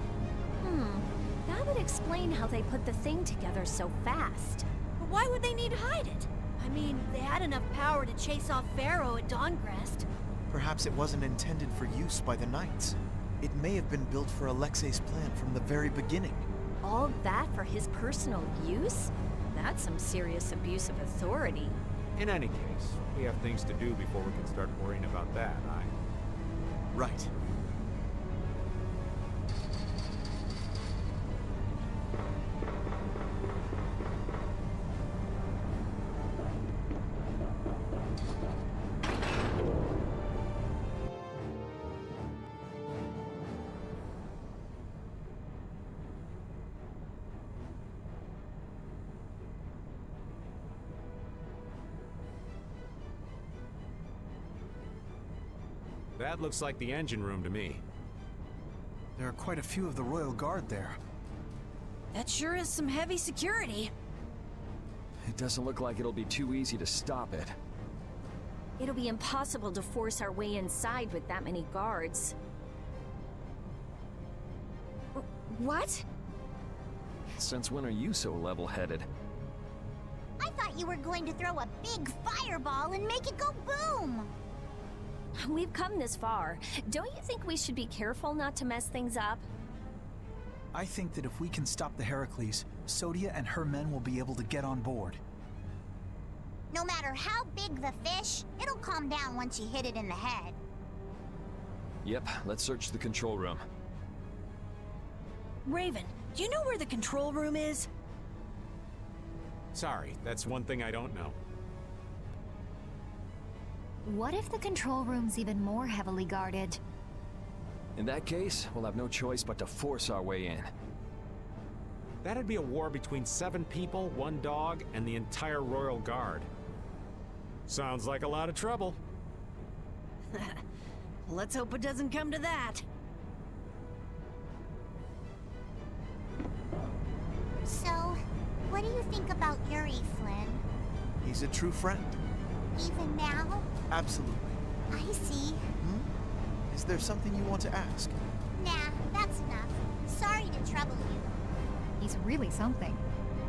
That would explain how they put the thing together so fast. But why would they need to hide it? I mean, they had enough power to chase off Pharaoh at Dongrest. Perhaps it wasn't intended for use by the Knights. It may have been built for Alexei's plan from the very beginning. All that for his personal use? That's some serious abuse of authority. In any case, we have things to do before we can start worrying about that, Right. That looks like the engine room to me. There are quite a few of the Royal Guard there. That sure is some heavy security. It doesn't look like it'll be too easy to stop it. It'll be impossible to force our way inside with that many guards. What? Since when are you so level-headed? I thought you were going to throw a big fireball and make it go boom! We've come this far. Don't you think we should be careful not to mess things up? I think that if we can stop the Heracles, Sodia and her men will be able to get on board. No matter how big the fish, it'll calm down once you hit it in the head. Yep, let's search the control room. Raven, do you know where the control room is? Sorry, that's one thing I don't know. What if the control room's even more heavily guarded? In that case, we'll have no choice but to force our way in. That'd be a war between 7 people, 1 dog, and the entire Royal Guard. Sounds like a lot of trouble. Let's hope it doesn't come to that. So, what do you think about Yuri, Flynn? He's a true friend. Even now? Absolutely. I see. Is there something you want to ask? Nah, that's enough. Sorry to trouble you. He's really something.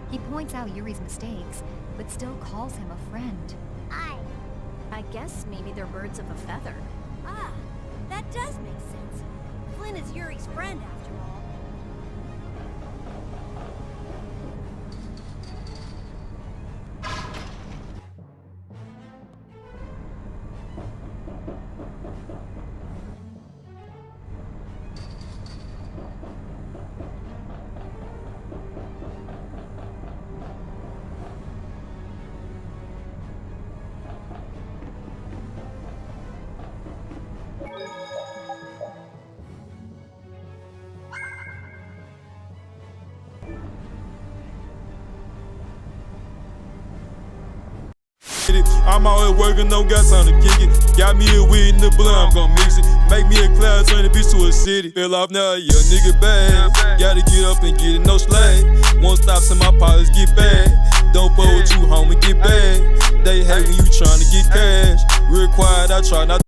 He points out Yuri's mistakes, but still calls him a friend. I guess maybe they're birds of a feather. Ah, that does make sense. Flynn is Yuri's friend after all. I'm always working, no got time to kick it. Got me a weed in the blunt, I'm gon' mix it. Make me a class, turn the bitch to a city. Fell off now, yeah, nigga bad. Gotta get up and get it, no slack. Won't stop till my pockets get bad. Don't fuck with you, homie, get bad. They hate when you tryna get cash. Real quiet, I try not